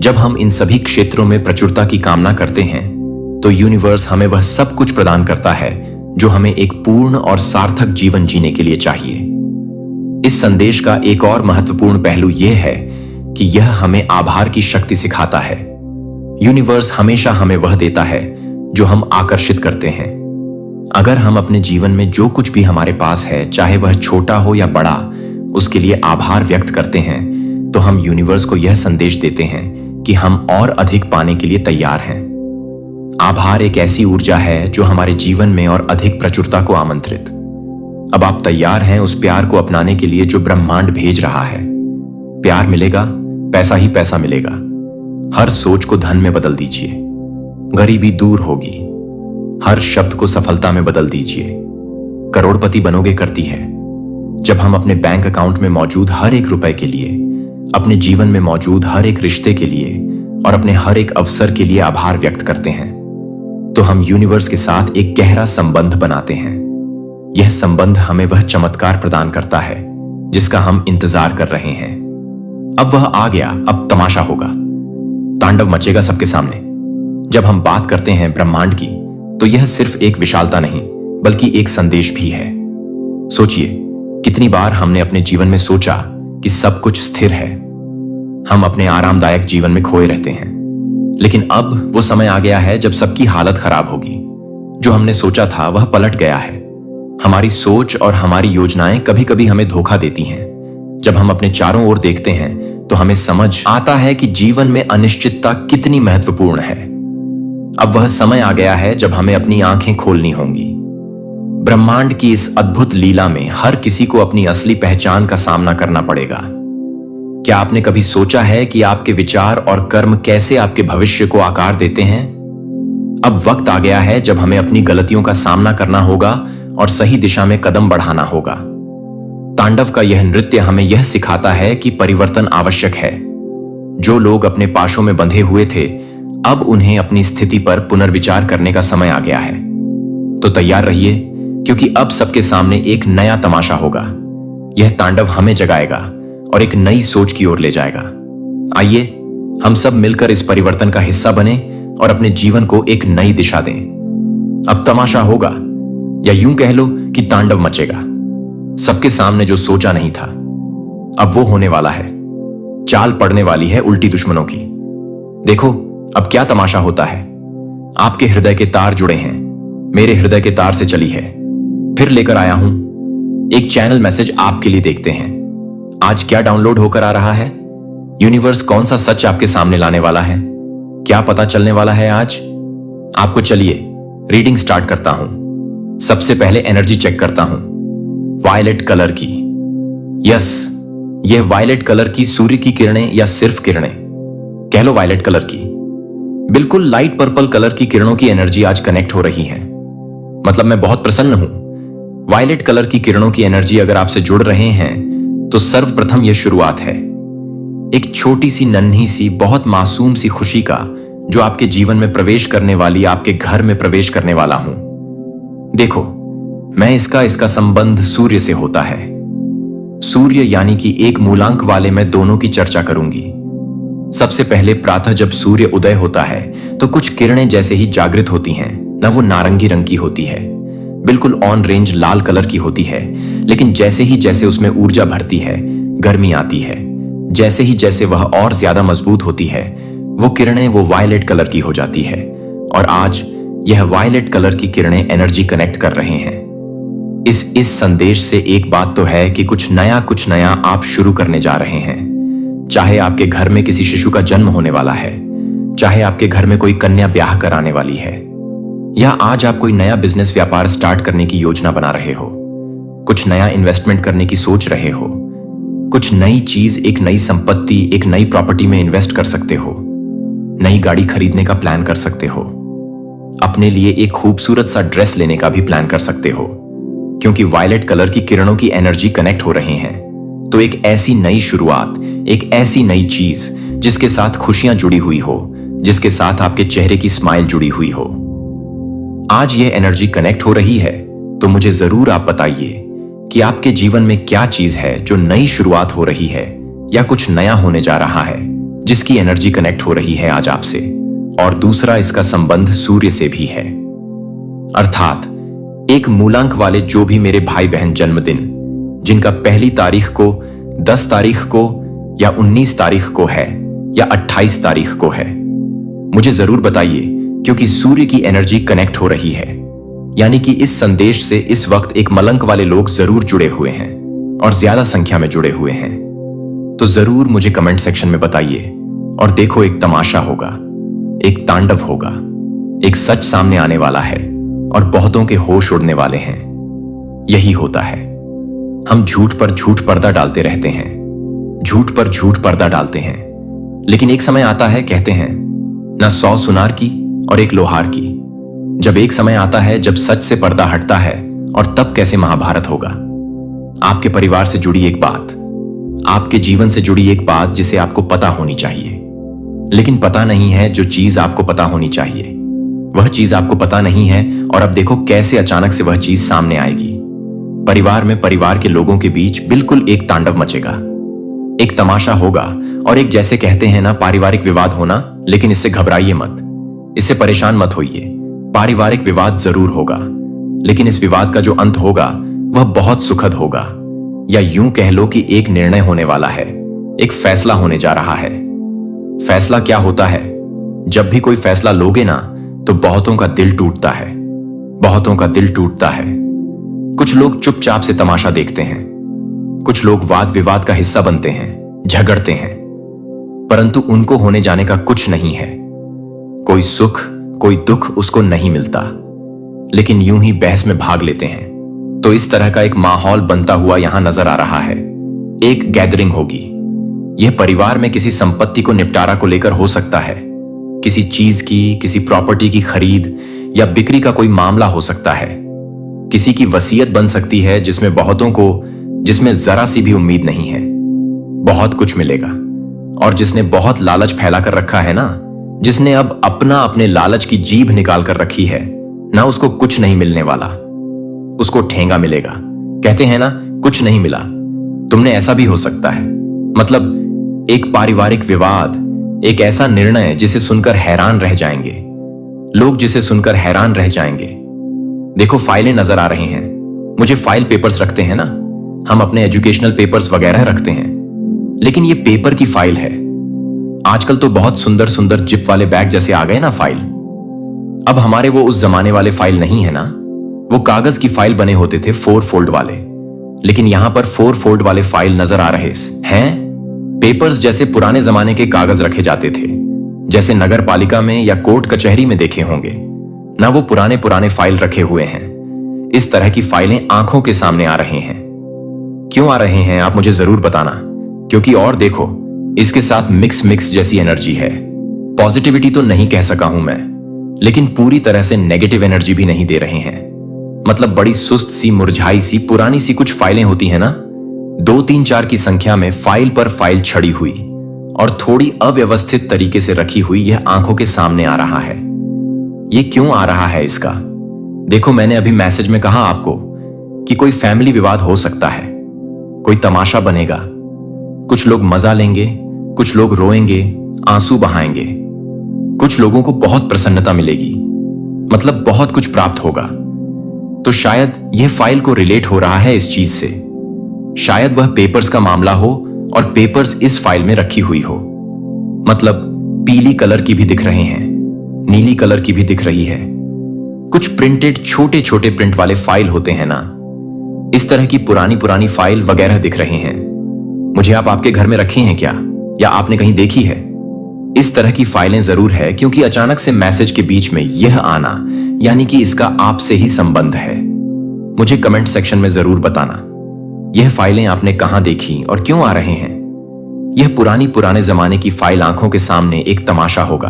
A: जब हम इन सभी क्षेत्रों में प्रचुरता की कामना करते हैं तो यूनिवर्स हमें वह सब कुछ प्रदान करता है जो हमें एक पूर्ण और सार्थक जीवन जीने के लिए चाहिए। इस संदेश का एक और महत्वपूर्ण पहलू यह है कि यह हमें आभार की शक्ति सिखाता है। यूनिवर्स हमेशा हमें वह देता है जो हम आकर्षित करते हैं। अगर हम अपने जीवन में जो कुछ भी हमारे पास है, चाहे वह छोटा हो या बड़ा, उसके लिए आभार व्यक्त करते हैं तो हम यूनिवर्स को यह संदेश देते हैं कि हम और अधिक पाने के लिए तैयार हैं। आभार एक ऐसी ऊर्जा है जो हमारे जीवन में और अधिक प्रचुरता को आमंत्रित। अब आप तैयार हैं उस प्यार को अपनाने के लिए जो ब्रह्मांड भेज रहा है। प्यार मिलेगा, पैसा ही पैसा मिलेगा। हर सोच को धन में बदल दीजिए, गरीबी दूर होगी। हर शब्द को सफलता में बदल दीजिए, करोड़पति बनोगे करती है। जब हम अपने बैंक अकाउंट में मौजूद हर एक रुपए के लिए, अपने जीवन में मौजूद हर एक रिश्ते के लिए और अपने हर एक अवसर के लिए आभार व्यक्त करते हैं तो हम यूनिवर्स के साथ एक गहरा संबंध बनाते हैं। यह संबंध हमें वह चमत्कार प्रदान करता है जिसका हम इंतजार कर रहे हैं। अब वह आ गया, अब तमाशा होगा, तांडव मचेगा सबके सामने। जब हम बात करते हैं ब्रह्मांड की, तो यह सिर्फ एक विशालता नहीं बल्कि एक संदेश भी है। सोचिए, कितनी बार हमने अपने जीवन में सोचा कि सब कुछ स्थिर है, हम अपने आरामदायक जीवन में खोए रहते हैं, लेकिन अब वो समय आ गया है जब सबकी हालत खराब होगी। जो हमने सोचा था वह पलट गया है। हमारी सोच और हमारी योजनाएं कभी कभी हमें धोखा देती हैं। जब हम अपने चारों ओर देखते हैं तो हमें समझ आता है कि जीवन में अनिश्चितता कितनी महत्वपूर्ण है। अब वह समय आ गया है जब हमें अपनी आंखें खोलनी होंगी। ब्रह्मांड की इस अद्भुत लीला में हर किसी को अपनी असली पहचान का सामना करना पड़ेगा। क्या आपने कभी सोचा है कि आपके विचार और कर्म कैसे आपके भविष्य को आकार देते हैं? अब वक्त आ गया है जब हमें अपनी गलतियों का सामना करना होगा और सही दिशा में कदम बढ़ाना होगा। तांडव का यह नृत्य हमें यह सिखाता है कि परिवर्तन आवश्यक है। जो लोग अपने पाशों में बंधे हुए थे, अब उन्हें अपनी स्थिति पर पुनर्विचार करने का समय आ गया है। तो तैयार रहिए, क्योंकि अब सबके सामने एक नया तमाशा होगा। यह तांडव हमें जगाएगा और एक नई सोच की ओर ले जाएगा। आइए हम सब मिलकर इस परिवर्तन का हिस्सा बने और अपने जीवन को एक नई दिशा दें। अब तमाशा होगा, या यूं कह लो कि तांडव मचेगा। सबके सामने जो सोचा नहीं था, अब वो होने वाला है। चाल पड़ने वाली है उल्टी दुश्मनों की। देखो अब क्या तमाशा होता है। आपके हृदय के तार जुड़े हैं, मेरे हृदय के तार से चली है। फिर लेकर आया हूं एक चैनल मैसेज आपके लिए। देखते हैं आज क्या डाउनलोड होकर आ रहा है। यूनिवर्स कौन सा सच आपके सामने लाने वाला है? क्या पता चलने वाला है आज आपको? चलिए रीडिंग स्टार्ट करता हूं। सबसे पहले एनर्जी चेक करता हूं। वायलेट कलर की। यस, यह वायलेट कलर की सूर्य की किरणें या सिर्फ किरणें, कह लो वायलेट कलर की। बिल्कुल लाइट पर्पल कलर की किरणों की एनर्जी आज कनेक्ट हो रही है। मतलब मैं बहुत प्रसन्न हूं। वायलेट कलर की किरणों की एनर्जी अगर आपसे जुड़ रहे हैं तो सर्वप्रथम यह शुरुआत है एक छोटी सी नन्ही सी बहुत मासूम सी खुशी का, जो आपके जीवन में प्रवेश करने वाली, आपके घर में प्रवेश करने वाला हूं। देखो, मैं इसका संबंध सूर्य से होता है। सूर्य यानी कि एक मूलांक वाले मैं दोनों की चर्चा करूंगी। सबसे पहले प्रातः जब सूर्य उदय होता है तो कुछ किरणें जैसे ही जागृत होती हैं, न वो नारंगी रंग की होती है, बिल्कुल ऑन रेंज लाल कलर की होती है, लेकिन जैसे ही जैसे उसमें ऊर्जा भरती है, गर्मी आती है, जैसे ही जैसे वह और ज्यादा मजबूत होती है, वो किरणें वो वायलेट कलर की हो जाती है। और आज यह वायलेट कलर की किरणें एनर्जी कनेक्ट कर रहे हैं। इस संदेश से एक बात तो है कि कुछ नया आप शुरू करने जा रहे हैं। चाहे आपके घर में किसी शिशु का जन्म होने वाला है, चाहे आपके घर में कोई कन्या ब्याह कराने वाली है, या आज आप कोई नया बिजनेस व्यापार स्टार्ट करने की योजना बना रहे हो, कुछ नया इन्वेस्टमेंट करने की सोच रहे हो, कुछ नई चीज, एक नई संपत्ति, एक नई प्रॉपर्टी में इन्वेस्ट कर सकते हो, नई गाड़ी खरीदने का प्लान कर सकते हो, अपने लिए एक खूबसूरत सा ड्रेस लेने का भी प्लान कर सकते हो। क्योंकि वायलेट कलर की किरणों की एनर्जी कनेक्ट हो रहे हैं, तो एक ऐसी नई शुरुआत, एक ऐसी नई चीज जिसके साथ खुशियां जुड़ी हुई हो, जिसके साथ आपके चेहरे की स्माइल जुड़ी हुई हो, आज यह एनर्जी कनेक्ट हो रही है। तो मुझे जरूर आप बताइए कि आपके जीवन में क्या चीज है जो नई शुरुआत हो रही है या कुछ नया होने जा रहा है, जिसकी एनर्जी कनेक्ट हो रही है आज आपसे। और दूसरा, इसका संबंध सूर्य से भी है। अर्थात एक मूलांक वाले जो भी मेरे भाई बहन जन्मदिन, जिनका पहली तारीख को, 10 तारीख को या 19 तारीख को है या 28 तारीख को है, मुझे जरूर बताइए, क्योंकि सूर्य की एनर्जी कनेक्ट हो रही है। यानी कि इस संदेश से इस वक्त एक मलंक वाले लोग जरूर जुड़े हुए हैं और ज्यादा संख्या में जुड़े हुए हैं। तो जरूर मुझे कमेंट सेक्शन में बताइए। और देखो, एक तमाशा होगा, एक तांडव होगा, एक सच सामने आने वाला है और बहुतों के होश उड़ने वाले हैं। यही होता है, हम झूठ पर झूठ पर्दा डालते रहते हैं, झूठ पर झूठ पर्दा डालते हैं, लेकिन एक समय आता है, कहते हैं ना 100 सुनार की और एक लोहार की। जब एक समय आता है जब सच से पर्दा हटता है, और तब कैसे महाभारत होगा। आपके परिवार से जुड़ी एक बात, आपके जीवन से जुड़ी एक बात जिसे आपको पता होनी चाहिए, लेकिन पता नहीं है। जो चीज आपको पता होनी चाहिए वह चीज आपको पता नहीं है, और अब देखो कैसे अचानक से वह चीज सामने आएगी। परिवार में परिवार के लोगों के बीच बिल्कुल एक तांडव मचेगा, एक तमाशा होगा और एक, जैसे कहते हैं ना, पारिवारिक विवाद होना। लेकिन इससे घबराइए मत, इससे परेशान मत होइए। पारिवारिक विवाद जरूर होगा, लेकिन इस विवाद का जो अंत होगा वह बहुत सुखद होगा, या यूं कह लो कि एक निर्णय होने वाला है, एक फैसला होने जा रहा है। फैसला क्या होता है? जब भी कोई फैसला लोगे ना तो बहुतों का दिल टूटता है, बहुतों का दिल टूटता है। कुछ लोग चुपचाप से तमाशा देखते हैं, कुछ लोग वाद विवाद का हिस्सा बनते हैं, झगड़ते हैं, परंतु उनको होने जाने का कुछ नहीं है। कोई सुख कोई दुख उसको नहीं मिलता, लेकिन यूं ही बहस में भाग लेते हैं। तो इस तरह का एक माहौल बनता हुआ यहां नजर आ रहा है। एक गैदरिंग होगी, यह परिवार में किसी संपत्ति को निपटारा को लेकर हो सकता है, किसी चीज की, किसी प्रॉपर्टी की खरीद या बिक्री का कोई मामला हो सकता है, किसी की वसीयत बन सकती है जिसमें बहुतों को, जिसमें जरा सी भी उम्मीद नहीं है, बहुत कुछ मिलेगा। और जिसने बहुत लालच फैला कर रखा है ना, जिसने अब अपने लालच की जीभ निकाल कर रखी है ना, उसको कुछ नहीं मिलने वाला, उसको ठेंगा मिलेगा। कहते हैं ना, कुछ नहीं मिला। तुमने ऐसा भी हो सकता है, मतलब एक पारिवारिक विवाद, एक ऐसा निर्णय जिसे सुनकर हैरान रह जाएंगे लोग, जिसे सुनकर हैरान रह जाएंगे। देखो, फाइलें नजर आ रही हैं मुझे। फाइल पेपर्स रखते हैं ना, हम अपने एजुकेशनल पेपर्स वगैरह रखते हैं, लेकिन ये पेपर की फाइल है। आजकल तो बहुत सुंदर सुंदर जिप वाले बैग जैसे आ गए ना फाइल। अब हमारे वो उस जमाने वाले फाइल नहीं है ना, वो कागज की फाइल बने होते थे 4 फोल्ड वाले, लेकिन यहां पर 4 फोल्ड वाले फाइल नजर आ रहे हैं। पेपर्स जैसे पुराने जमाने के कागज रखे जाते थे, जैसे नगर पालिका में या कोर्ट कचहरी में देखे होंगे ना, वो पुराने पुराने फाइल रखे हुए हैं। इस तरह की फाइलें आंखों के सामने आ रहे हैं। क्यों आ रहे हैं आप मुझे जरूर बताना, क्योंकि और देखो, इसके साथ मिक्स जैसी एनर्जी है। पॉजिटिविटी तो नहीं कह सका हूं मैं, लेकिन पूरी तरह से नेगेटिव एनर्जी भी नहीं दे रहे हैं। मतलब बड़ी सुस्त सी, मुरझाई सी, पुरानी सी कुछ फाइलें होती है ना, 2 3 4 की संख्या में फाइल पर फाइल छड़ी हुई और थोड़ी अव्यवस्थित तरीके से रखी हुई, यह आंखों के सामने आ रहा है। ये क्यों आ रहा है इसका? देखो, मैंने अभी मैसेज में कहा आपको कि कोई फैमिली विवाद हो सकता है, कोई तमाशा बनेगा, कुछ लोग मजा लेंगे, कुछ लोग रोएंगे, आंसू बहाएंगे, कुछ लोगों को बहुत प्रसन्नता मिलेगी, मतलब बहुत कुछ प्राप्त होगा। तो शायद यह फाइल को रिलेट हो रहा है इस चीज से। शायद वह पेपर्स का मामला हो और पेपर्स इस फाइल में रखी हुई हो। मतलब पीली कलर की भी दिख रहे हैं, नीली कलर की भी दिख रही है। कुछ प्रिंटेड छोटे छोटे प्रिंट वाले फाइल होते हैं ना, इस तरह की पुरानी पुरानी फाइल वगैरह दिख रहे हैं मुझे। आप आपके घर में रखी हैं क्या, या आपने कहीं देखी है? इस तरह की फाइलें जरूर है, क्योंकि अचानक से मैसेज के बीच में यह आना, यानी कि इसका आपसे ही संबंध है। मुझे कमेंट सेक्शन में जरूर बताना, यह फाइलें आपने कहां देखी और क्यों आ रहे हैं। यह पुराने जमाने की फाइल आंखों के सामने एक तमाशा होगा,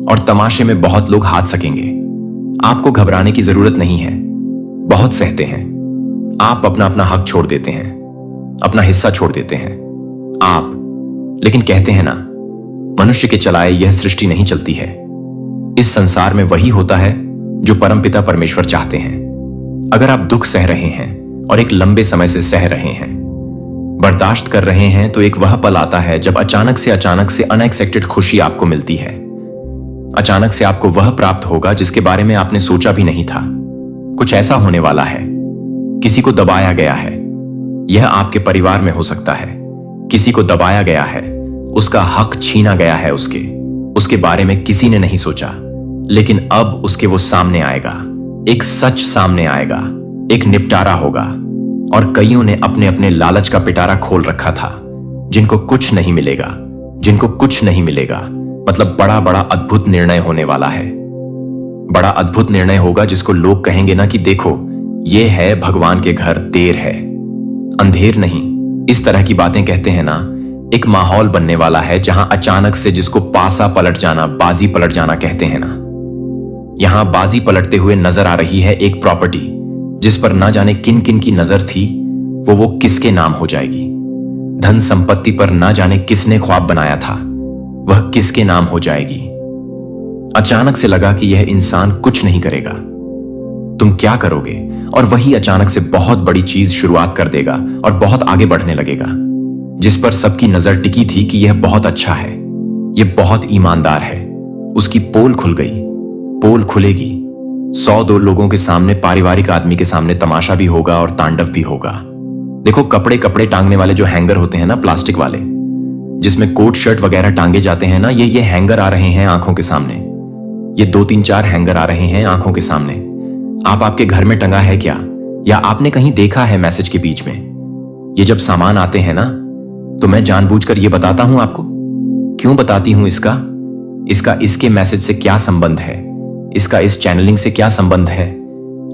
A: और तमाशे में बहुत लोग हाथ सकेंगे। आपको घबराने की जरूरत नहीं है, बहुत सहते हैं आप, अपना अपना हक छोड़ देते हैं, अपना हिस्सा छोड़ देते हैं आप। लेकिन कहते हैं ना, मनुष्य के चलाए यह सृष्टि नहीं चलती है। इस संसार में वही होता है जो परमपिता परमेश्वर चाहते हैं। अगर आप दुख सह रहे हैं और एक लंबे समय से सह रहे हैं, बर्दाश्त कर रहे हैं, तो एक वह पल आता है जब अचानक से अनएक्सपेक्टेड खुशी आपको मिलती है। अचानक से आपको वह प्राप्त होगा जिसके बारे में आपने सोचा भी नहीं था। कुछ ऐसा होने वाला है, किसी को दबाया गया है। यह आपके परिवार में हो सकता है, किसी को दबाया गया है, उसका हक छीना गया है, उसके बारे में किसी ने नहीं सोचा, लेकिन अब उसके वो सामने आएगा, एक सच सामने आएगा, एक निपटारा होगा। और कईयों ने अपने अपने लालच का पिटारा खोल रखा था, जिनको कुछ नहीं मिलेगा, जिनको कुछ नहीं मिलेगा। मतलब बड़ा बड़ा अद्भुत निर्णय होने वाला है, बड़ा अद्भुत निर्णय होगा जिसको लोग कहेंगे ना कि देखो, ये है भगवान के घर, देर है अंधेर नहीं। इस तरह की बातें कहते हैं ना। एक माहौल बनने वाला है जहां अचानक से, जिसको पासा पलट जाना, बाजी पलट जाना कहते हैं ना, यहां बाजी पलटते हुए नजर आ रही है एक प्रॉपर्टी जिस पर ना जाने किन किन की नजर थी, वो किसके नाम हो जाएगी। धन संपत्ति पर ना जाने किसने ख्वाब बनाया था, वह किसके नाम हो जाएगी। अचानक से लगा कि यह इंसान कुछ नहीं करेगा। तुम क्या करोगे? और वही अचानक से बहुत बड़ी चीज शुरुआत कर देगा और बहुत आगे बढ़ने लगेगा, जिस पर सबकी नजर टिकी थी कि यह बहुत अच्छा है, यह बहुत ईमानदार है। उसकी पोल खुल गई, पोल खुलेगी। 100-2 लोगों के सामने, पारिवारिक आदमी के सामने तमाशा भी होगा और तांडव भी होगा। देखो, कपड़े टांगने वाले जो हैंगर होते हैं ना, प्लास्टिक वाले, जिसमें कोट शर्ट वगैरह टांगे जाते हैं ना, ये हैंगर आ रहे हैं आंखों के सामने। ये 2-3-4 हैंगर आ रहे हैं आंखों के सामने। आपके घर में टंगा है क्या, या आपने कहीं देखा है मैसेज के बीच में? ये जब सामान आते हैं ना, तो मैं जानबूझकर ये बताता हूं आपको। क्यों बताती हूं? इसका इसके मैसेज से क्या संबंध है, इसका इस चैनलिंग से क्या संबंध है।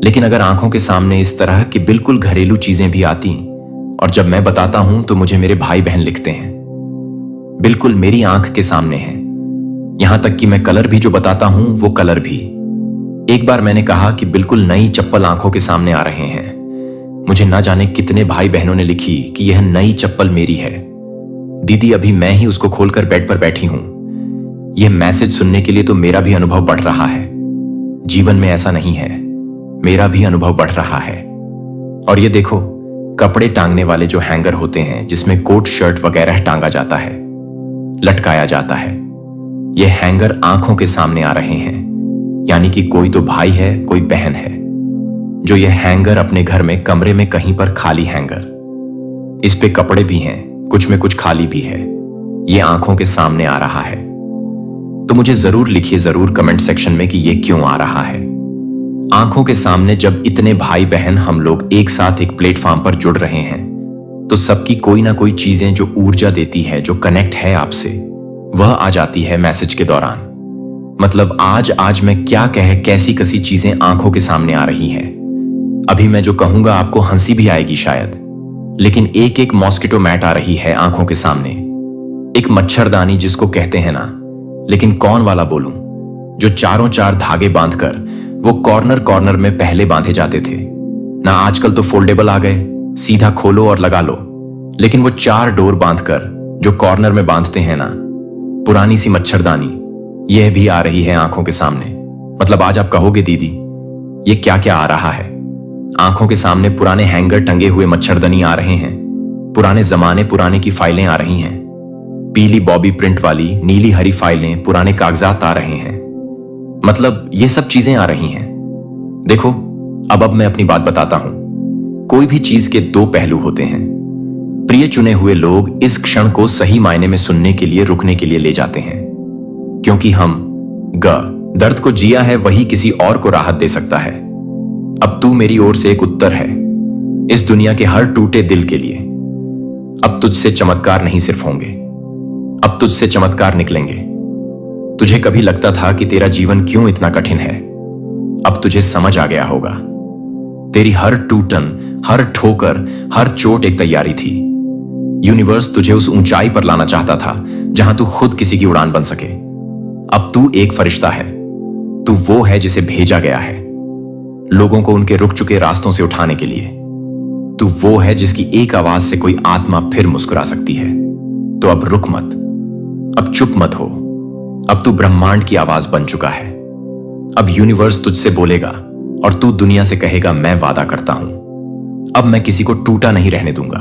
A: लेकिन अगर आंखों के सामने इस तरह की बिल्कुल घरेलू चीजें भी आती, और जब मैं बताता हूं तो मुझे मेरे भाई बहन लिखते हैं, बिल्कुल मेरी आंख के सामने है। यहां तक कि मैं कलर भी जो बताता हूं, वो कलर भी। एक बार मैंने कहा कि बिल्कुल नई चप्पल आंखों के सामने आ रहे हैं। मुझे ना जाने कितने भाई बहनों ने लिखी कि यह नई चप्पल मेरी है। दीदी, अभी मैं ही उसको खोलकर बेड पर बैठी हूं। यह मैसेज सुनने के लिए तो मेरा भी अनुभव बढ़ रहा है। जीवन में ऐसा नहीं है, मेरा भी अनुभव बढ़ रहा है। और ये देखो, कपड़े टांगने वाले जो हैंगर होते हैं, जिसमें कोट शर्ट वगैरह टांगा जाता है, लटकाया जाता है, ये हैंगर आंखों के सामने आ रहे हैं। यानी कि कोई तो भाई है, कोई बहन है, जो ये हैंगर अपने घर में कमरे में कहीं पर खाली हैंगर, इस पे कपड़े भी हैं, कुछ में कुछ खाली भी है, ये आंखों के सामने आ रहा है। तो मुझे जरूर लिखिए, जरूर कमेंट सेक्शन में कि ये क्यों आ रहा है। आंखों के सामने जब इतने भाई बहन हम लोग एक साथ एक प्लेटफॉर्म पर जुड़ रहे हैं, तो सबकी कोई ना कोई चीजें जो ऊर्जा देती है, जो कनेक्ट है आपसे, वह आ जाती है मैसेज के दौरान। मतलब आज मैं क्या कैसी कसी चीजें आंखों के सामने आ रही हैं। अभी मैं जो कहूंगा आपको हंसी भी आएगी शायद, लेकिन एक मॉस्किटो मैट आ रही है आंखों के सामने, एक मच्छरदानी जिसको कहते हैं ना, लेकिन कौन वाला बोलूं, जो चारों चार धागे बांधकर वो कॉर्नर में पहले बांधे जाते थे ना। आजकल तो फोल्डेबल आ गए, सीधा खोलो और लगा लो। लेकिन वो 4 डोर बांधकर जो कॉर्नर में बांधते हैं ना, पुरानी सी मच्छरदानी, यह भी आ रही है आंखों के सामने। मतलब आज आप कहोगे, दीदी ये क्या क्या आ रहा है? आंखों के सामने पुराने हैंगर टंगे हुए मच्छरदानी आ रहे हैं, पुराने जमाने पुराने की फाइलें आ रही हैं, पीली बॉबी प्रिंट वाली नीली हरी फाइलें, पुराने कागजात आ रहे हैं। मतलब ये सब चीजें आ रही हैं। देखो, अब मैं अपनी बात बताता हूं। कोई भी चीज के 2 पहलू होते हैं। प्रिय चुने हुए लोग इस क्षण को सही मायने में सुनने के लिए, रुकने के लिए ले जाते हैं, क्योंकि हम दर्द को जिया है, वही किसी और को राहत दे सकता है। अब तू मेरी ओर से एक उत्तर है इस दुनिया के हर टूटे दिल के लिए। अब तुझसे चमत्कार नहीं सिर्फ होंगे, अब तुझसे चमत्कार निकलेंगे। तुझे कभी लगता था कि तेरा जीवन क्यों इतना कठिन है, अब तुझे समझ आ गया होगा। तेरी हर टूटन, हर ठोकर, हर चोट एक तैयारी थी। यूनिवर्स तुझे उस ऊंचाई पर लाना चाहता था जहां तू खुद किसी की उड़ान बन सके। अब तू एक फरिश्ता है, तू वो है जिसे भेजा गया है लोगों को उनके रुक चुके रास्तों से उठाने के लिए। तू वो है जिसकी एक आवाज से कोई आत्मा फिर मुस्कुरा सकती है। तो अब रुक मत, अब चुप मत हो। अब तू ब्रह्मांड की आवाज बन चुका है। अब यूनिवर्स तुझसे बोलेगा और तू दुनिया से कहेगा, मैं वादा करता हूं, अब मैं किसी को टूटा नहीं रहने दूंगा।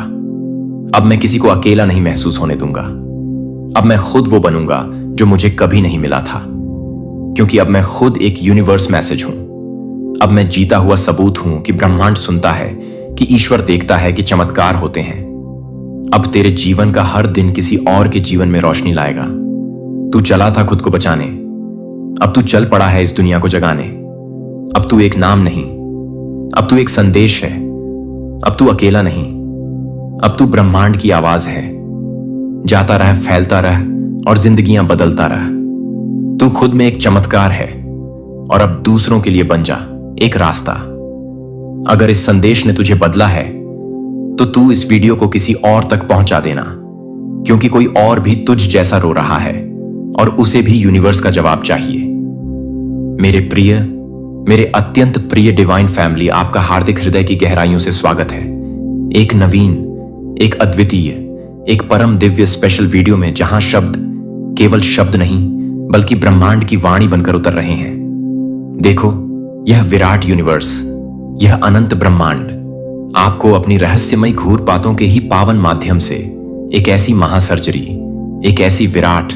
A: अब मैं किसी को अकेला नहीं महसूस होने दूंगा। अब मैं खुद वो बनूंगा जो मुझे कभी नहीं मिला था, क्योंकि अब मैं खुद एक यूनिवर्स मैसेज हूं। अब मैं जीता हुआ सबूत हूं कि ब्रह्मांड सुनता है, कि ईश्वर देखता है कि चमत्कार होते हैं। अब तेरे जीवन का हर दिन किसी और के जीवन में रोशनी लाएगा। तू चला था खुद को बचाने, अब तू चल पड़ा है इस दुनिया को जगाने। अब तू एक नाम नहीं, अब तू एक संदेश है। अब तू अकेला नहीं, अब तू ब्रह्मांड की आवाज है। जाता रह, फैलता रह और जिंदगियां बदलता रह। तू खुद में एक चमत्कार है और अब दूसरों के लिए बन जा एक रास्ता। अगर इस संदेश ने तुझे बदला है तो तू इस वीडियो को किसी और तक पहुंचा देना, क्योंकि कोई और भी तुझ जैसा रो रहा है और उसे भी यूनिवर्स का जवाब चाहिए। मेरे प्रिय, मेरे अत्यंत प्रिय डिवाइन फैमिली, आपका हार्दिक हृदय की गहराइयों से स्वागत है एक नवीन, एक अद्वितीय, एक परम दिव्य स्पेशल वीडियो में, जहां शब्द केवल शब्द नहीं बल्कि ब्रह्मांड की वाणी बनकर उतर रहे हैं। देखो, यह विराट यूनिवर्स, यह अनंत ब्रह्मांड आपको अपनी रहस्यमय घूर बातों के ही पावन माध्यम से एक ऐसी महासर्जरी, एक ऐसी विराट,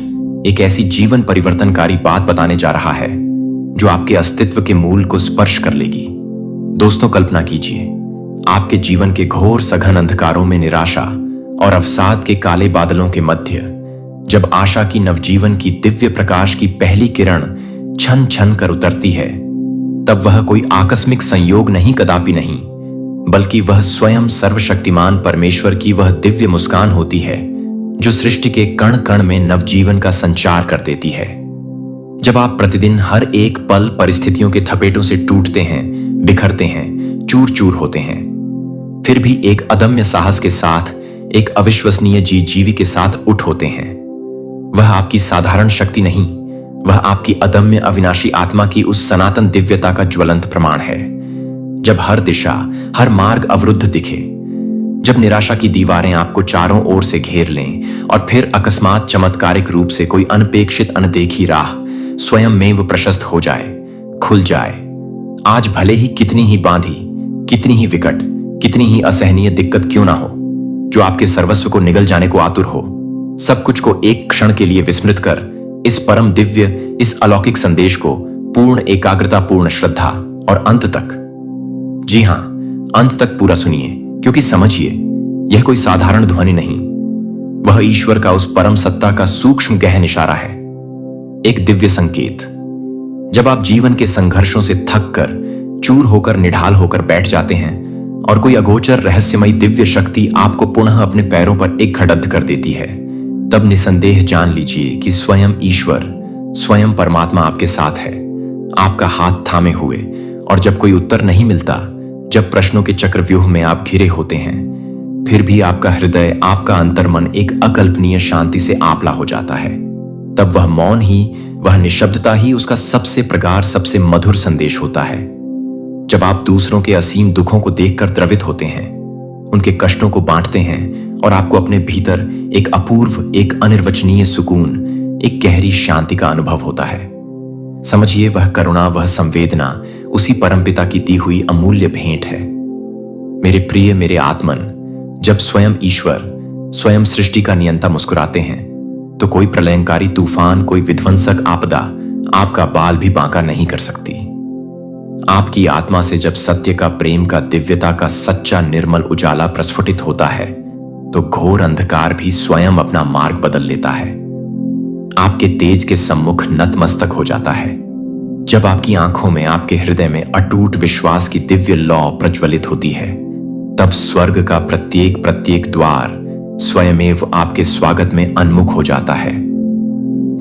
A: एक ऐसी जीवन परिवर्तनकारी बात बताने जा रहा है जो आपके अस्तित्व के मूल को स्पर्श कर लेगी। दोस्तों, कल्पना कीजिए, आपके जीवन के घोर सघन अंधकारों में, निराशा और अवसाद के काले बादलों के मध्य जब आशा की नवजीवन की दिव्य प्रकाश की पहली किरण छन छन कर उतरती है, तब वह कोई आकस्मिक संयोग नहीं, कदापि नहीं, बल्कि वह स्वयं सर्वशक्तिमान परमेश्वर की वह दिव्य मुस्कान होती है जो सृष्टि के कण कण में नवजीवन का संचार कर देती है। जब आप प्रतिदिन हर एक पल परिस्थितियों के थपेटों से टूटते हैं, बिखरते हैं, चूर चूर होते हैं, फिर भी एक अदम्य साहस के साथ, एक अविश्वसनीय जीवी के साथ उठ होते हैं, वह आपकी साधारण शक्ति नहीं, वह आपकी अदम्य अविनाशी आत्मा की उस सनातन दिव्यता का ज्वलंत प्रमाण है। जब हर दिशा, हर मार्ग अवरुद्ध दिखे, जब निराशा की दीवारें आपको चारों ओर से घेर लें और फिर अकस्मात चमत्कारिक रूप से कोई अनपेक्षित अनदेखी राह स्वयं में वो प्रशस्त हो जाए, खुल जाए, आज भले ही कितनी ही बांधी, कितनी ही विकट, कितनी ही असहनीय दिक्कत क्यों ना हो, जो आपके सर्वस्व को निगल जाने को आतुर हो, सब कुछ को एक क्षण के लिए विस्मृत कर इस परम दिव्य, इस अलौकिक संदेश को पूर्ण एकाग्रता, पूर्ण श्रद्धा और अंत तक, जी हां, अंत तक पूरा सुनिए, क्योंकि समझिए, यह कोई साधारण ध्वनि नहीं, वह ईश्वर का उस परम सत्ता का सूक्ष्म गहन इशारा है, एक दिव्य संकेत। जब आप जीवन के संघर्षों से थक कर, चूर होकर, निढाल होकर बैठ जाते हैं और कोई अगोचर रहस्यमयी दिव्य शक्ति आपको पुनः अपने पैरों पर एक खड़द कर देती है, तब निसंदेह जान लीजिए कि स्वयं ईश्वर, स्वयं परमात्मा आपके साथ है, आपका हाथ थामे हुए। और जब कोई उत्तर नहीं मिलता, जब प्रश्नों के चक्रव्यूह में आप घिरे होते हैं, फिर भी आपका हृदय, आपका अंतर्मन एक अकल्पनीय शांति से आपला हो जाता है, तब वह मौन ही, वह निशब्दता ही उसका सबसे प्रगाढ़, सबसे मधुर संदेश होता है। जब आप दूसरों के असीम दुखों को देखकर द्रवित होते हैं, उनके कष्टों को बांटते हैं और आपको अपने भीतर एक अपूर्व, एक अनिर्वचनीय सुकून, एक गहरी शांति का अनुभव होता है। समझिए, वह करुणा, वह संवेदना उसी परमपिता की दी हुई अमूल्य भेंट है। मेरे प्रिय, मेरे आत्मन, जब स्वयं ईश्वर, स्वयं सृष्टि का नियंता मुस्कुराते हैं, तो कोई प्रलयंकारी तूफान, कोई विध्वंसक आपदा आपका बाल भी बांका नहीं कर सकती। आपकी आत्मा से जब सत्य का, प्रेम का, दिव्यता का सच्चा निर्मल उजाला प्रस्फुटित होता है, तो घोर अंधकार भी स्वयं अपना मार्ग बदल लेता है, आपके तेज के सम्मुख नतमस्तक हो जाता है। जब आपकी आंखों में, आपके हृदय में अटूट विश्वास की दिव्य लौ प्रज्वलित होती है, तब स्वर्ग का प्रत्येक प्रत्येक द्वार स्वयमेव आपके स्वागत में उन्मुख हो जाता है।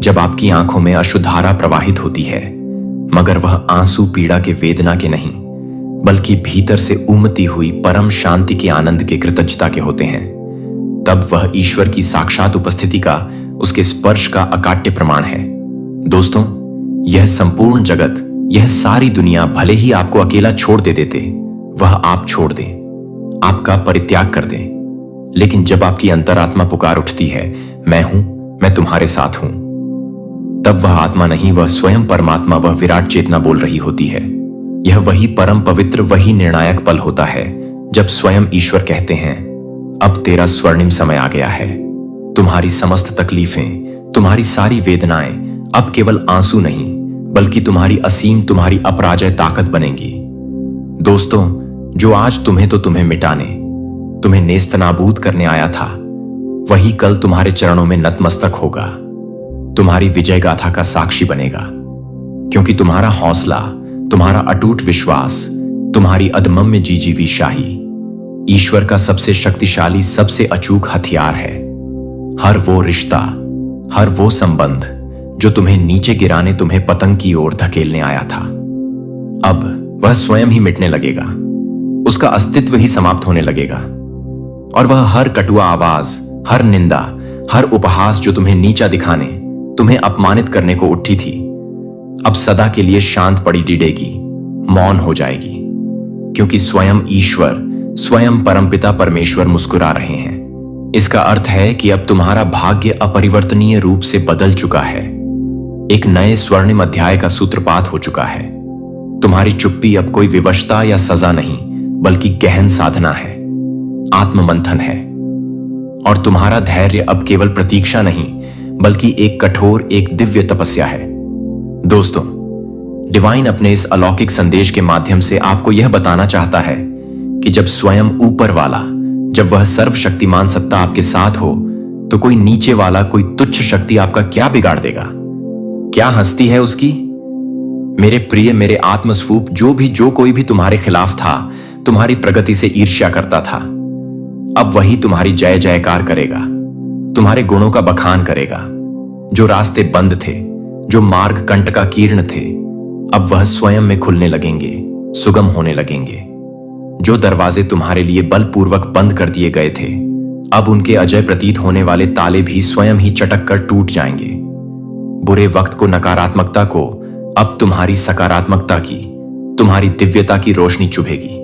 A: जब आपकी आंखों में अश्रुधारा प्रवाहित होती है, मगर वह आंसू पीड़ा के, वेदना के नहीं, बल्कि भीतर से उमती हुई परम शांति के, आनंद के, कृतज्ञता के होते हैं, तब वह ईश्वर की साक्षात उपस्थिति का, उसके स्पर्श का अकाट्य प्रमाण है। दोस्तों, यह संपूर्ण जगत, यह सारी दुनिया भले ही आपको अकेला छोड़ देते, वह आप छोड़ दें, आपका परित्याग कर दें, लेकिन जब आपकी अंतरात्मा पुकार उठती है, मैं हूं, मैं तुम्हारे साथ हूं, तब वह आत्मा नहीं, वह स्वयं परमात्मा, वह विराट चेतना बोल रही होती है। यह वही परम पवित्र, वही निर्णायक पल होता है जब स्वयं ईश्वर कहते हैं, अब तेरा स्वर्णिम समय आ गया है। तुम्हारी समस्त तकलीफें, तुम्हारी सारी वेदनाएं अब केवल आंसू नहीं, बल्कि तुम्हारी असीम, तुम्हारी अपराजय ताकत बनेंगी। दोस्तों, जो आज तुम्हें तो तुम्हें मिटाने, तुम्हें नेस्तनाबूद करने आया था, वही कल तुम्हारे चरणों में नतमस्तक होगा, तुम्हारी विजय गाथा का साक्षी बनेगा, क्योंकि तुम्हारा हौसला, तुम्हारा अटूट विश्वास, तुम्हारी अदम्य जीजीवी शाही ईश्वर का सबसे शक्तिशाली, सबसे अचूक हथियार है। हर वो रिश्ता, हर वो संबंध जो तुम्हें नीचे गिराने, तुम्हें पतंग की ओर धकेलने आया था, अब वह स्वयं ही मिटने लगेगा, उसका अस्तित्व ही समाप्त होने लगेगा। और वह हर कटुआ आवाज, हर निंदा, हर उपहास जो तुम्हें नीचा दिखाने, तुम्हें अपमानित करने को उठी थी, अब सदा के लिए शांत पड़ी डिडेगी, मौन हो जाएगी, क्योंकि स्वयं ईश्वर, स्वयं परमपिता परमेश्वर मुस्कुरा रहे हैं। इसका अर्थ है कि अब तुम्हारा भाग्य अपरिवर्तनीय रूप से बदल चुका है, एक नए स्वर्णिम अध्याय का सूत्रपात हो चुका है। तुम्हारी चुप्पी अब कोई विवशता या सजा नहीं, बल्कि गहन साधना है, आत्ममंथन है। और तुम्हारा धैर्य अब केवल प्रतीक्षा नहीं, बल्कि एक कठोर, एक दिव्य तपस्या है। दोस्तों, डिवाइन अपने इस अलौकिक संदेश के माध्यम से आपको यह बताना चाहता है कि जब स्वयं ऊपर वाला, जब वह सर्वशक्तिमान सत्ता आपके साथ हो, तो कोई नीचे वाला, कोई तुच्छ शक्ति आपका क्या बिगाड़ देगा? क्या हस्ती है उसकी? मेरे प्रिय, मेरे आत्मस्वरूप, जो कोई भी तुम्हारे खिलाफ था, तुम्हारी प्रगति से ईर्ष्या करता था, अब वही तुम्हारी जय जयकार करेगा, तुम्हारे गुणों का बखान करेगा। जो रास्ते बंद थे, जो मार्ग कंटकाकीर्ण थे, अब वह स्वयं में खुलने लगेंगे, सुगम होने लगेंगे। जो दरवाजे तुम्हारे लिए बलपूर्वक बंद कर दिए गए थे, अब उनके अजय प्रतीत होने वाले ताले भी स्वयं ही चटक कर टूट जाएंगे। बुरे वक्त को, नकारात्मकता को अब तुम्हारी सकारात्मकता की, तुम्हारी दिव्यता की रोशनी चुभेगी,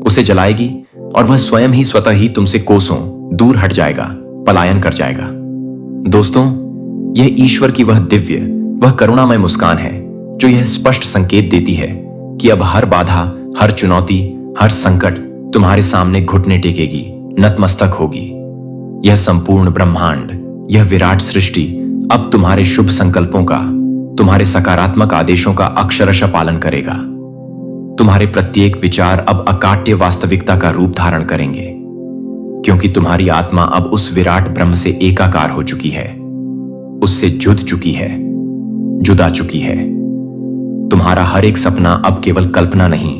A: उसे जलाएगी, और वह स्वयं ही स्वतः ही तुमसे कोसों दूर हट जाएगा, पलायन कर जाएगा। दोस्तों, यह ईश्वर की वह दिव्य, वह करुणामय मुस्कान है जो यह स्पष्ट संकेत देती है कि अब हर बाधा, हर चुनौती, हर संकट तुम्हारे सामने घुटने टेकेगी, नतमस्तक होगी। यह संपूर्ण ब्रह्मांड, यह विराट सृष्टि अब तुम्हारे शुभ संकल्पों का, तुम्हारे सकारात्मक आदेशों का अक्षरशः पालन करेगा। तुम्हारे प्रत्येक विचार अब अकाट्य वास्तविकता का रूप धारण करेंगे, क्योंकि तुम्हारी आत्मा अब उस विराट ब्रह्म से एकाकार हो चुकी है, उससे जुड़ चुकी है, जुदा चुकी है। तुम्हारा हर एक सपना अब केवल कल्पना नहीं,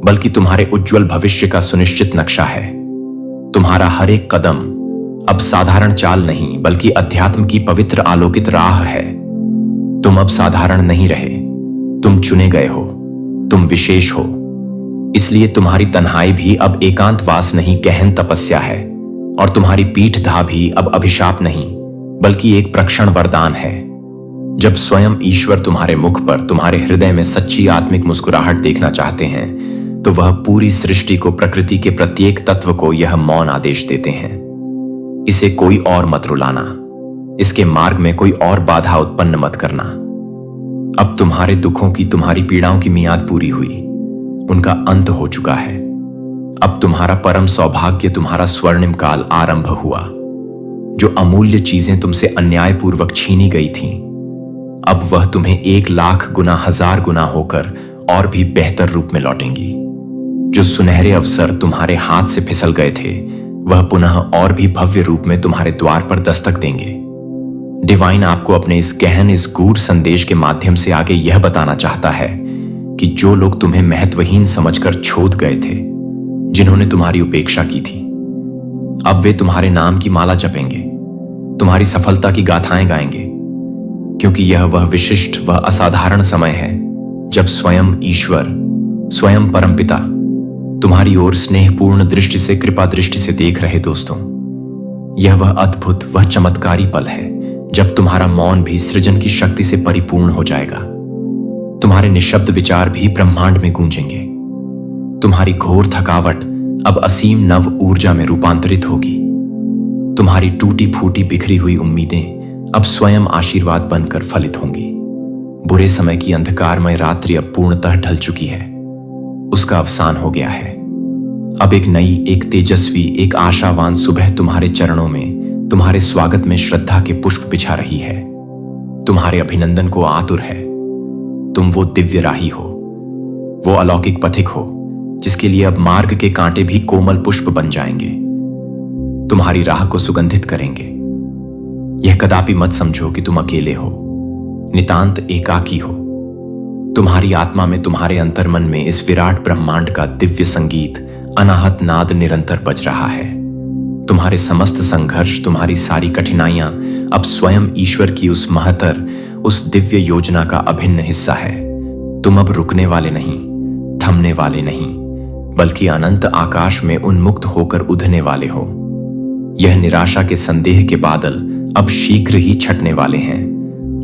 A: बल्कि तुम्हारे उज्जवल भविष्य का सुनिश्चित नक्शा है। तुम्हारा हर एक कदम अब साधारण चाल नहीं, बल्कि अध्यात्म की पवित्र आलोकित राह है। तुम अब साधारण नहीं रहे, तुम चुने गए हो, तुम विशेष हो। इसलिए तुम्हारी तन्हाई भी अब एकांतवास नहीं, गहन तपस्या है। और तुम्हारी पीठ धा भी अब अभिशाप नहीं, बल्कि एक प्रक्षण वरदान है। जब स्वयं ईश्वर तुम्हारे मुख पर, तुम्हारे हृदय में सच्ची आत्मिक मुस्कुराहट देखना चाहते हैं, तो वह पूरी सृष्टि को, प्रकृति के प्रत्येक तत्व को यह मौन आदेश देते हैं, इसे कोई और मत रुलाना, इसके मार्ग में कोई और बाधा उत्पन्न मत करना। अब तुम्हारे दुखों की, तुम्हारी पीड़ाओं की मियाद पूरी हुई, उनका अंत हो चुका है। अब तुम्हारा परम सौभाग्य, तुम्हारा स्वर्णिम काल आरंभ हुआ। जो अमूल्य चीजें तुमसे अन्यायपूर्वक छीनी गई थीं, अब वह तुम्हें 1,00,000 गुना, 1000 गुना होकर और भी बेहतर रूप में लौटेंगी। जो सुनहरे अवसर तुम्हारे हाथ से फिसल गए थे, वह पुनः और भी भव्य रूप में तुम्हारे द्वार पर दस्तक देंगे। डिवाइन आपको अपने इस गहन, इस गूढ़ संदेश के माध्यम से आगे यह बताना चाहता है कि जो लोग तुम्हें महत्वहीन समझकर छोड़ गए थे, जिन्होंने तुम्हारी उपेक्षा की थी, अब वे तुम्हारे नाम की माला जपेंगे, तुम्हारी सफलता की गाथाएं गाएंगे, क्योंकि यह वह विशिष्ट, वह असाधारण समय है जब स्वयं ईश्वर, स्वयं परमपिता तुम्हारी ओर स्नेहपूर्ण दृष्टि से, कृपा दृष्टि से देख रहे। दोस्तों, यह वह अद्भुत, वह चमत्कारी पल है जब तुम्हारा मौन भी सृजन की शक्ति से परिपूर्ण हो जाएगा। तुम्हारे निशब्द विचार भी ब्रह्मांड में गूंजेंगे। तुम्हारी घोर थकावट अब असीम नव ऊर्जा में रूपांतरित होगी। तुम्हारी टूटी फूटी बिखरी हुई उम्मीदें अब स्वयं आशीर्वाद बनकर फलित होंगी। बुरे समय की अंधकारमय रात्रि अब पूर्णतः ढल चुकी है, उसका अवसान हो गया है। अब एक नई, एक तेजस्वी, एक आशावान सुबह तुम्हारे चरणों में, तुम्हारे स्वागत में श्रद्धा के पुष्प बिछा रही है, तुम्हारे अभिनंदन को आतुर है। तुम वो दिव्य राही हो, वो अलौकिक पथिक हो, जिसके लिए अब मार्ग के कांटे भी कोमल पुष्प बन जाएंगे, तुम्हारी राह को सुगंधित करेंगे। यह कदापि मत समझो कि तुम अकेले हो, नितांत एकाकी हो। तुम्हारी आत्मा में, तुम्हारे अंतर्मन में इस विराट ब्रह्मांड का दिव्य संगीत, अनाहत नाद निरंतर बज रहा है। तुम्हारे समस्त संघर्ष, तुम्हारी सारी कठिनाइयां अब स्वयं ईश्वर की उस महतर, उस दिव्य योजना का अभिन्न हिस्सा है। तुम अब रुकने वाले नहीं, थमने वाले नहीं, बल्कि अनंत आकाश में उन्मुक्त होकर उड़ने वाले हो। यह निराशा के संदेह के बादल अब शीघ्र ही छटने वाले हैं,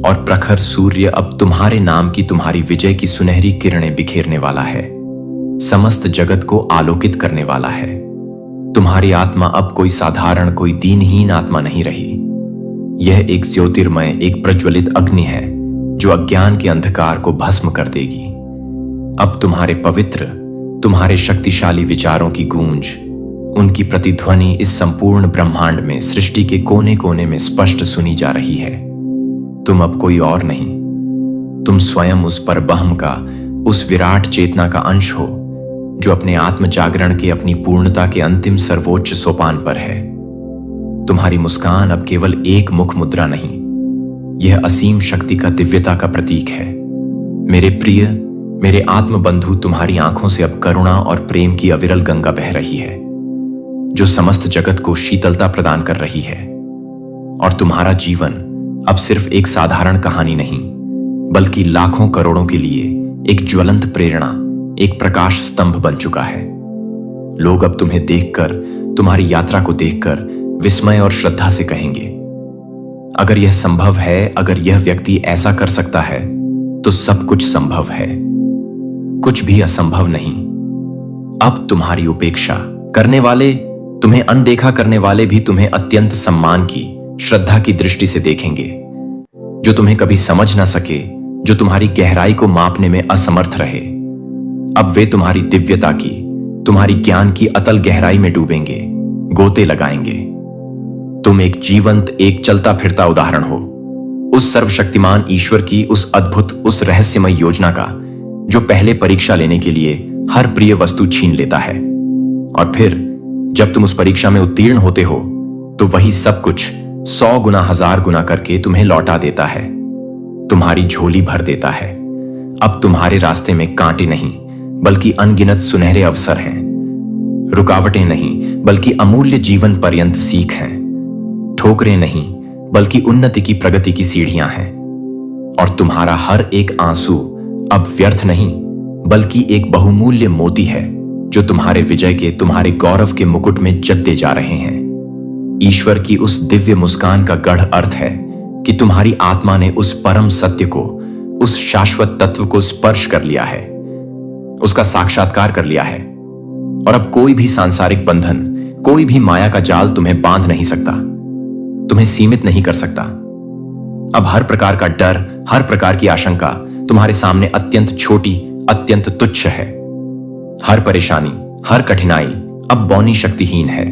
A: और प्रखर सूर्य अब तुम्हारे नाम की, तुम्हारी विजय की सुनहरी किरणें बिखेरने वाला है, समस्त जगत को आलोकित करने वाला है। तुम्हारी आत्मा अब कोई साधारण, कोई दीनहीन आत्मा नहीं रही। यह एक ज्योतिर्मय, एक प्रज्वलित अग्नि है जो अज्ञान के अंधकार को भस्म कर देगी। अब तुम्हारे पवित्र, तुम्हारे शक्तिशाली विचारों की गूंज, उनकी प्रतिध्वनि इस संपूर्ण ब्रह्मांड में सृष्टि के कोने कोने में स्पष्ट सुनी जा रही है। तुम अब कोई और नहीं, तुम स्वयं उस परब्रह्म का, उस विराट चेतना का अंश हो जो अपने आत्म जागरण के, अपनी पूर्णता के अंतिम सर्वोच्च सोपान पर है। तुम्हारी मुस्कान अब केवल एक मुख मुद्रा नहीं, यह असीम शक्ति का, दिव्यता का प्रतीक है। मेरे प्रिय, मेरे आत्म बंधु, तुम्हारी आंखों से अब करुणा और प्रेम की अविरल गंगा बह रही है जो समस्त जगत को शीतलता प्रदान कर रही है। और तुम्हारा जीवन अब सिर्फ एक साधारण कहानी नहीं, बल्कि लाखों करोड़ों के लिए एक ज्वलंत प्रेरणा, एक प्रकाश स्तंभ बन चुका है। लोग अब तुम्हें देखकर, तुम्हारी यात्रा को देखकर विस्मय और श्रद्धा से कहेंगे, अगर यह संभव है, अगर यह व्यक्ति ऐसा कर सकता है, तो सब कुछ संभव है, कुछ भी असंभव नहीं। अब तुम्हारी उपेक्षा करने वाले, तुम्हें अनदेखा करने वाले भी तुम्हें अत्यंत सम्मान की, श्रद्धा की दृष्टि से देखेंगे। जो तुम्हें कभी समझ ना सके, जो तुम्हारी गहराई को मापने में असमर्थ रहे, अब वे तुम्हारी दिव्यता की, तुम्हारी ज्ञान की अतल गहराई में डूबेंगे, गोते लगाएंगे। तुम एक जीवंत, एक चलता फिरता उदाहरण हो उस सर्वशक्तिमान ईश्वर की, उस अद्भुत, उस रहस्यमय योजना का, जो पहले परीक्षा लेने के लिए हर प्रिय वस्तु छीन लेता है, और फिर जब तुम उस परीक्षा में उत्तीर्ण होते हो तो वही सब कुछ 100 गुना, 1000 गुना करके तुम्हें लौटा देता है, तुम्हारी झोली भर देता है। अब तुम्हारे रास्ते में कांटे नहीं, बल्कि अनगिनत सुनहरे अवसर हैं, रुकावटें नहीं, बल्कि अमूल्य जीवन पर्यंत सीख हैं, ठोकरें नहीं, बल्कि उन्नति की, प्रगति की सीढ़ियां हैं। और तुम्हारा हर एक आंसू अब व्यर्थ नहीं, बल्कि एक बहुमूल्य मोती है जो तुम्हारे विजय के, तुम्हारे गौरव के मुकुट में जगते जा रहे हैं। ईश्वर की उस दिव्य मुस्कान का गढ़ अर्थ है कि तुम्हारी आत्मा ने उस परम सत्य को, उस शाश्वत तत्व को स्पर्श कर लिया है, उसका साक्षात्कार कर लिया है। और अब कोई भी सांसारिक बंधन, कोई भी माया का जाल तुम्हें बांध नहीं सकता, तुम्हें सीमित नहीं कर सकता। अब हर प्रकार का डर, हर प्रकार की आशंका तुम्हारे सामने अत्यंत छोटी, अत्यंत तुच्छ है। हर परेशानी, हर कठिनाई अब बौनी शक्तिहीन है,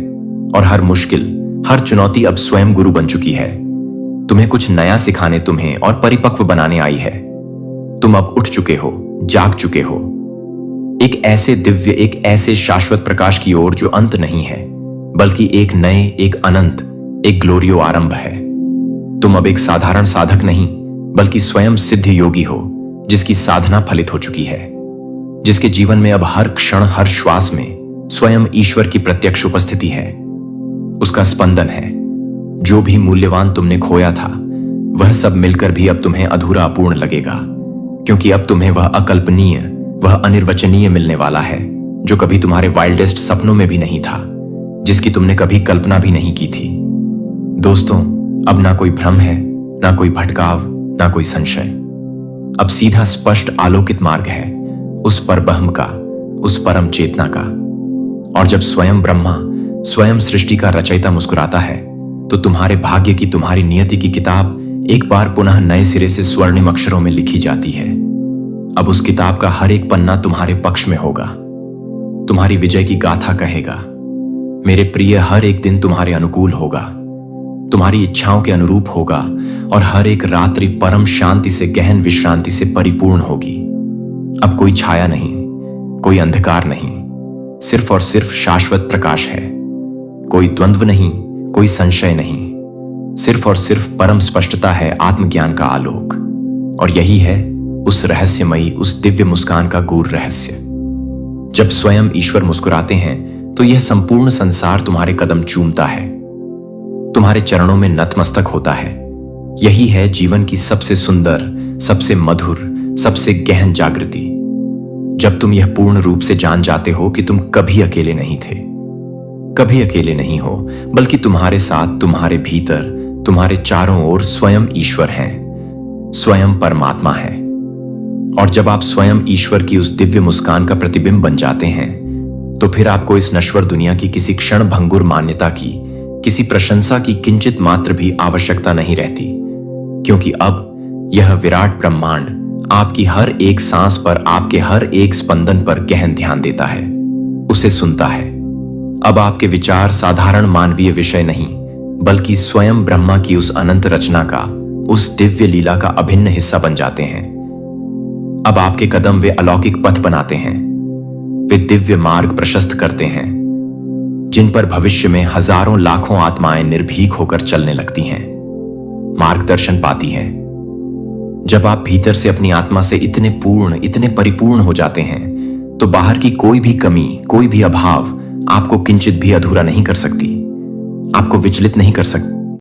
A: और हर मुश्किल, हर चुनौती अब स्वयं गुरु बन चुकी है, तुम्हें कुछ नया सिखाने, तुम्हें और परिपक्व बनाने आई है। तुम अब उठ चुके हो, जाग चुके हो एक ऐसे दिव्य, एक ऐसे शाश्वत प्रकाश की ओर जो अंत नहीं है, बल्कि एक नए, एक अनंत, एक ग्लोरियो आरंभ है। तुम अब एक साधारण साधक नहीं, बल्कि स्वयं सिद्ध योगी हो, जिसकी साधना फलित हो चुकी है, जिसके जीवन में अब हर क्षण, हर श्वास में स्वयं ईश्वर की प्रत्यक्ष उपस्थिति है, उसका स्पंदन है। जो भी मूल्यवान तुमने खोया था, वह सब मिलकर भी अब तुम्हें अधूरा, अपूर्ण लगेगा, क्योंकि अब तुम्हें वह अकल्पनीय, वह अनिर्वचनीय मिलने वाला है जो कभी तुम्हारे वाइल्डेस्ट सपनों में भी नहीं था, जिसकी तुमने कभी कल्पना भी नहीं की थी। दोस्तों, अब ना कोई भ्रम है, ना कोई भटकाव, ना कोई संशय। अब सीधा स्पष्ट आलोकित मार्ग है उस परब्रह्म का, उस परम चेतना का। और जब स्वयं ब्रह्मा, स्वयं सृष्टि का रचयिता मुस्कुराता है, तो तुम्हारे भाग्य की, तुम्हारी नियति की किताब एक बार पुनः नए सिरे से स्वर्णिम अक्षरों में लिखी जाती है। अब उस किताब का हर एक पन्ना तुम्हारे पक्ष में होगा, तुम्हारी विजय की गाथा कहेगा। मेरे प्रिय, हर एक दिन तुम्हारे अनुकूल होगा, तुम्हारी इच्छाओं के अनुरूप होगा, और हर एक रात्रि परम शांति से, गहन विश्रांति से परिपूर्ण होगी। अब कोई छाया नहीं, कोई अंधकार नहीं, सिर्फ और सिर्फ शाश्वत प्रकाश है। कोई द्वंद्व नहीं, कोई संशय नहीं, सिर्फ और सिर्फ परम स्पष्टता है, आत्मज्ञान का आलोक। और यही है उस रहस्यमयी, उस दिव्य मुस्कान का गूढ़ रहस्य। जब स्वयं ईश्वर मुस्कुराते हैं, तो यह संपूर्ण संसार तुम्हारे कदम चूमता है, तुम्हारे चरणों में नतमस्तक होता है। यही है जीवन की सबसे सुंदर, सबसे मधुर, सबसे गहन जागृति, जब तुम यह पूर्ण रूप से जान जाते हो कि तुम कभी अकेले नहीं थे, कभी अकेले नहीं हो, बल्कि तुम्हारे साथ, तुम्हारे भीतर, तुम्हारे चारों ओर स्वयं ईश्वर हैं, स्वयं परमात्मा है। और जब आप स्वयं ईश्वर की उस दिव्य मुस्कान का प्रतिबिंब बन जाते हैं, तो फिर आपको इस नश्वर दुनिया की किसी क्षण भंगुर मान्यता की, किसी प्रशंसा की किंचित मात्र भी आवश्यकता नहीं रहती, क्योंकि अब यह विराट ब्रह्मांड आपकी हर एक सांस पर, आपके हर एक स्पंदन पर गहन ध्यान देता है, उसे सुनता है। अब आपके विचार साधारण मानवीय विषय नहीं, बल्कि स्वयं ब्रह्मा की उस अनंत रचना का, उस दिव्य लीला का अभिन्न हिस्सा बन जाते हैं। अब आपके कदम वे अलौकिक पथ बनाते हैं, वे दिव्य मार्ग प्रशस्त करते हैं, जिन पर भविष्य में हजारों लाखों आत्माएं निर्भीक होकर चलने लगती हैं, मार्गदर्शन पाती हैं। जब आप भीतर से अपनी आत्मा से इतने पूर्ण, इतने परिपूर्ण हो जाते हैं, तो बाहर की कोई भी कमी, कोई भी अभाव आपको किंचित भी अधूरा नहीं कर सकती, आपको विचलित नहीं कर सकती।